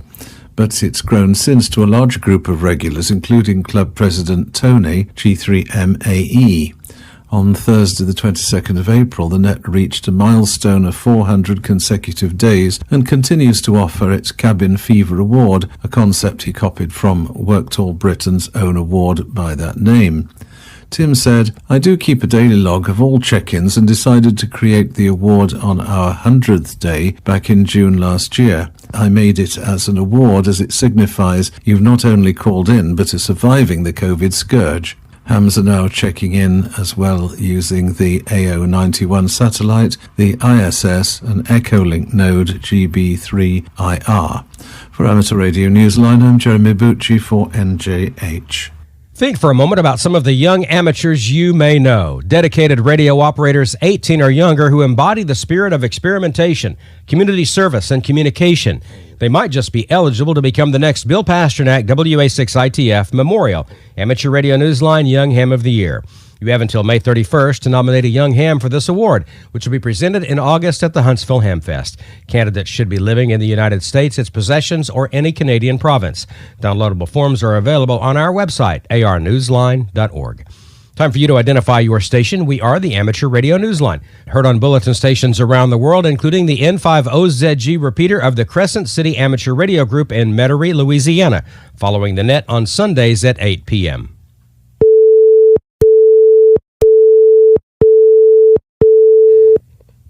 But it's grown since to a larger group of regulars, including club president Tony, G3MAE. On Thursday the 22nd of April, the net reached a milestone of 400 consecutive days and continues to offer its Cabin Fever Award, a concept he copied from Worked All Britain's own award by that name. Tim said, "I do keep a daily log of all check-ins and decided to create the award on our 100th day back in June last year. I made it as an award as it signifies you've not only called in but are surviving the COVID scourge." Hams are now checking in as well using the AO91 satellite, the ISS and Echolink node GB3IR. For Amateur Radio Newsline, I'm Jeremy Bucci for NJH. Think for a moment about some of the young amateurs you may know. Dedicated radio operators 18 or younger who embody the spirit of experimentation, community service, and communication. They might just be eligible to become the next Bill Pasternak WA6ITF Memorial Amateur Radio Newsline Young Ham of the Year. You have until May 31st to nominate a young ham for this award, which will be presented in August at the Huntsville Hamfest. Candidates should be living in the United States, its possessions, or any Canadian province. Downloadable forms are available on our website, arnewsline.org. Time for you to identify your station. We are the Amateur Radio Newsline, heard on bulletin stations around the world, including the N5OZG repeater of the Crescent City Amateur Radio Group in Metairie, Louisiana, following the net on Sundays at 8 p.m.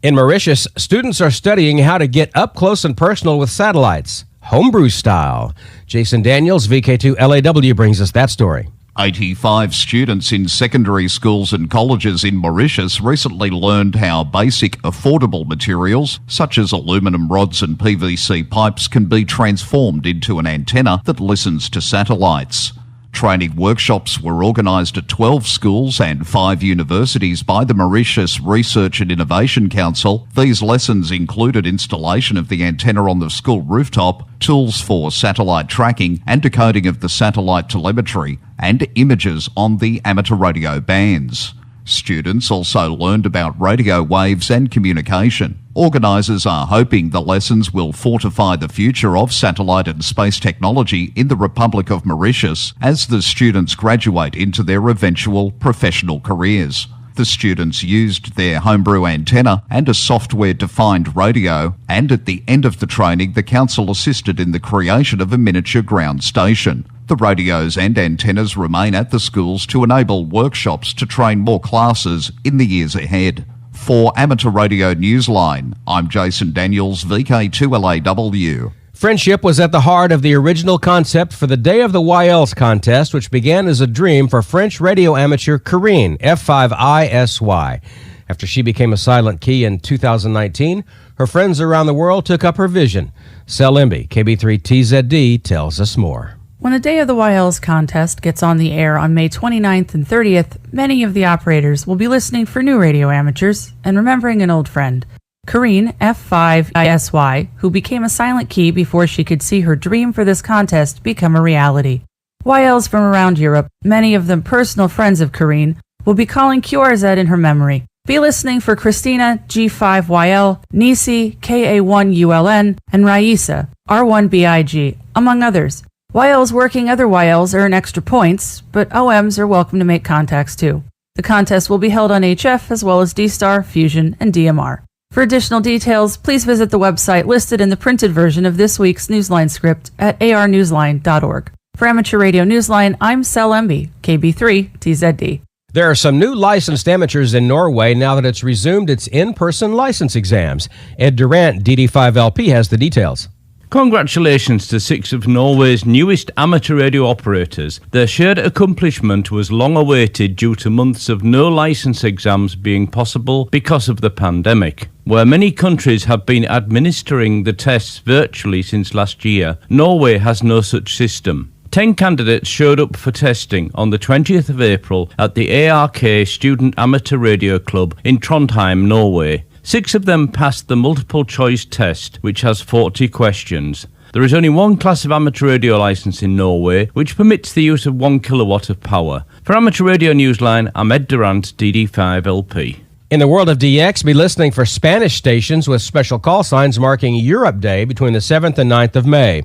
In Mauritius, students are studying how to get up close and personal with satellites, homebrew style. Jason Daniels, VK2 LAW, brings us that story. 85 students in secondary schools and colleges in Mauritius recently learned how basic, affordable materials, such as aluminum rods and PVC pipes, can be transformed into an antenna that listens to satellites. Training workshops were organised at 12 schools and 5 universities by the Mauritius Research and Innovation Council. These lessons included installation of the antenna on the school rooftop, tools for satellite tracking and decoding of the satellite telemetry, and images on the amateur radio bands. Students also learned about radio waves and communication. Organisers are hoping the lessons will fortify the future of satellite and space technology in the Republic of Mauritius as the students graduate into their eventual professional careers. The students used their homebrew antenna and a software-defined radio, and at the end of the training, the council assisted in the creation of a miniature ground station. The radios and antennas remain at the schools to enable workshops to train more classes in the years ahead. For Amateur Radio Newsline, I'm Jason Daniels, VK2LAW. Friendship was at the heart of the original concept for the Day of the YLs contest, which began as a dream for French radio amateur Karine, F5ISY. After she became a silent key in 2019, her friends around the world took up her vision. Sel Lemby, KB3TZD, tells us more. When a Day of the YLs contest gets on the air on May 29th and 30th, many of the operators will be listening for new radio amateurs and remembering an old friend. Karine, F5ISY, who became a silent key before she could see her dream for this contest become a reality. YLs from around Europe, many of them personal friends of Karine, will be calling QRZ in her memory. Be listening for Christina, G5YL, Nisi, KA1ULN, and Raisa, R1BIG, among others. YLs working other YLs earn extra points, but OMs are welcome to make contacts too. The contest will be held on HF as well as D-Star, Fusion, and DMR. For additional details, please visit the website listed in the printed version of this week's Newsline script at arnewsline.org. For Amateur Radio Newsline, I'm Sel Lemby, KB3TZD. There are some new licensed amateurs in Norway now that it's resumed its in-person license exams. Ed Durant, DD5LP, has the details. Congratulations to 6 of Norway's newest amateur radio operators. Their shared accomplishment was long awaited due to months of no licence exams being possible because of the pandemic. Where many countries have been administering the tests virtually since last year, Norway has no such system. 10 candidates showed up for testing on the 20th of April at the ARK Student Amateur Radio Club in Trondheim, Norway. 6 of them passed the multiple-choice test, which has 40 questions. There is only one class of amateur radio licence in Norway, which permits the use of 1 kilowatt of power. For Amateur Radio Newsline, I'm Ed Durant, DD5LP. In the world of DX, be listening for Spanish stations with special call signs marking Europe Day between the 7th and 9th of May.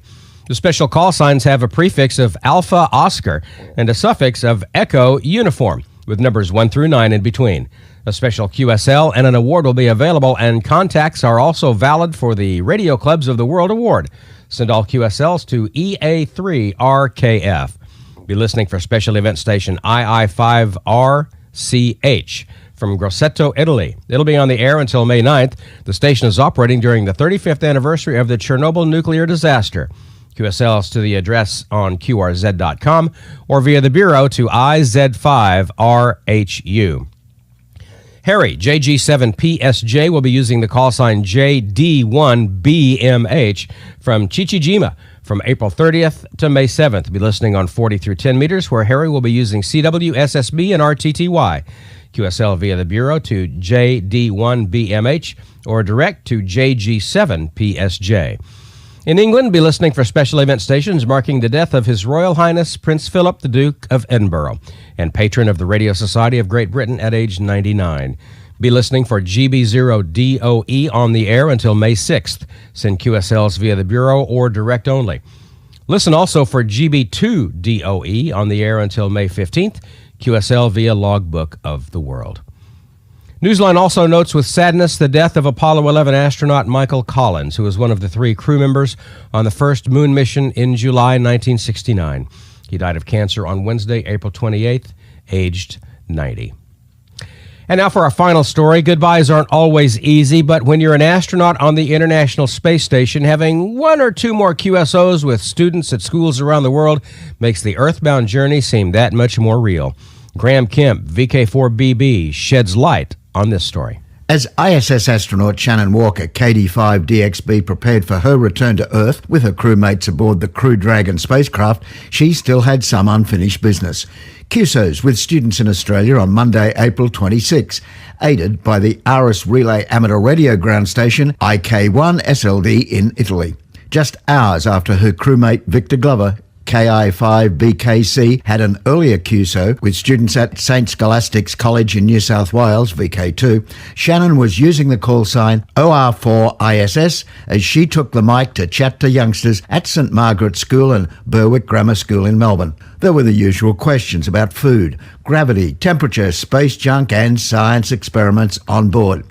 The special call signs have a prefix of Alpha Oscar and a suffix of Echo Uniform, with numbers 1 through 9 in between. A special QSL and an award will be available, and contacts are also valid for the Radio Clubs of the World Award. Send all QSLs to EA3RKF. Be listening for special event station II5RCH from Grosseto, Italy. It'll be on the air until May 9th. The station is operating during the 35th anniversary of the Chernobyl nuclear disaster. QSLs to the address on QRZ.com or via the Bureau to IZ5RHU. Harry, JG7PSJ, will be using the call sign JD1BMH from Chichijima from April 30th to May 7th. Be listening on 40 through 10 meters, where Harry will be using CW, SSB, and RTTY. QSL via the Bureau to JD1BMH or direct to JG7PSJ. In England, be listening for special event stations marking the death of His Royal Highness Prince Philip, the Duke of Edinburgh, and patron of the Radio Society of Great Britain at age 99. Be listening for GB0DOE on the air until May 6th. Send QSLs via the Bureau or direct only. Listen also for GB2DOE on the air until May 15th. QSL via Logbook of the World. Newsline also notes with sadness the death of Apollo 11 astronaut Michael Collins, who was one of the 3 crew members on the first moon mission in July 1969. He died of cancer on Wednesday, April 28th, aged 90. And now for our final story. Goodbyes aren't always easy, but when you're an astronaut on the International Space Station, having one or two more QSOs with students at schools around the world makes the earthbound journey seem that much more real. Graham Kemp, VK4BB, sheds light on this story. As ISS astronaut Shannon Walker, KD5DXB, prepared for her return to Earth with her crewmates aboard the Crew Dragon spacecraft, she still had some unfinished business. QSOs with students in Australia on Monday, April 26, aided by the Aris Relay Amateur Radio Ground Station IK1 SLD in Italy. Just hours after her crewmate Victor Glover, KI5BKC, had an earlier QSO with students at St Scholastics College in New South Wales, VK2, Shannon was using the call sign OR4ISS as she took the mic to chat to youngsters at St Margaret's School and Berwick Grammar School in Melbourne. There were the usual questions about food, gravity, temperature, space junk and science experiments on board.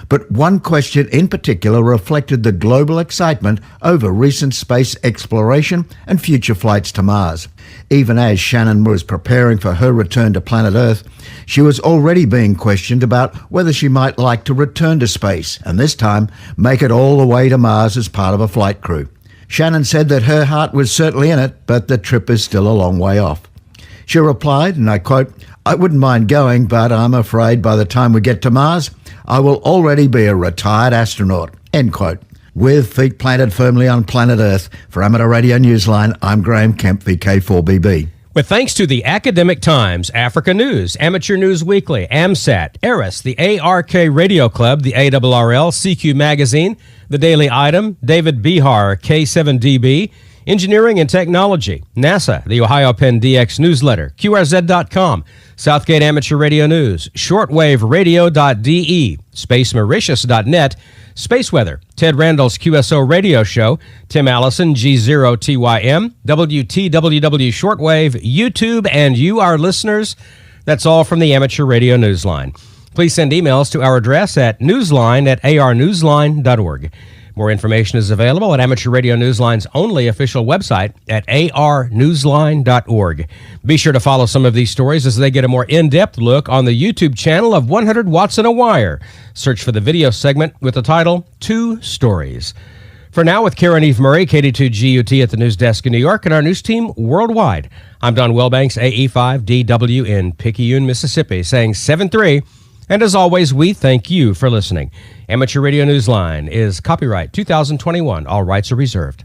But one question in particular reflected the global excitement over recent space exploration and future flights to Mars. Even as Shannon was preparing for her return to planet Earth, she was already being questioned about whether she might like to return to space, and this time make it all the way to Mars as part of a flight crew. Shannon said that her heart was certainly in it, but the trip is still a long way off. She replied, and I quote, "I wouldn't mind going, but I'm afraid by the time we get to Mars, I will already be a retired astronaut," end quote. With feet planted firmly on planet Earth, for Amateur Radio Newsline, I'm Graham Kemp, VK4BB. With thanks to the Academic Times, Africa News, Amateur News Weekly, AMSAT, ERIS, the ARK Radio Club, the ARRL, CQ Magazine, The Daily Item, David Bihar, K7DB, Engineering and Technology, NASA, the Ohio Penn DX Newsletter, QRZ.com, Southgate Amateur Radio News, shortwaveradio.de, spacemauritius.net, Space Weather, Ted Randall's QSO Radio Show, Tim Allison, G0TYM, WTWW Shortwave, YouTube, and you, our listeners. That's all from the Amateur Radio Newsline. Please send emails to our address at newsline@arnewsline.org. More information is available at Amateur Radio Newsline's only official website at arnewsline.org. Be sure to follow some of these stories as they get a more in-depth look on the YouTube channel of 100 Watts in a Wire. Search for the video segment with the title, Two Stories. For now, with Karen Eve Murray, KD2GUT at the news desk in New York, and our news team worldwide, I'm Don Wilbanks, AE5DW in Picayune, Mississippi, saying 7-3. And as always, we thank you for listening. Amateur Radio Newsline is copyright 2021. All rights are reserved.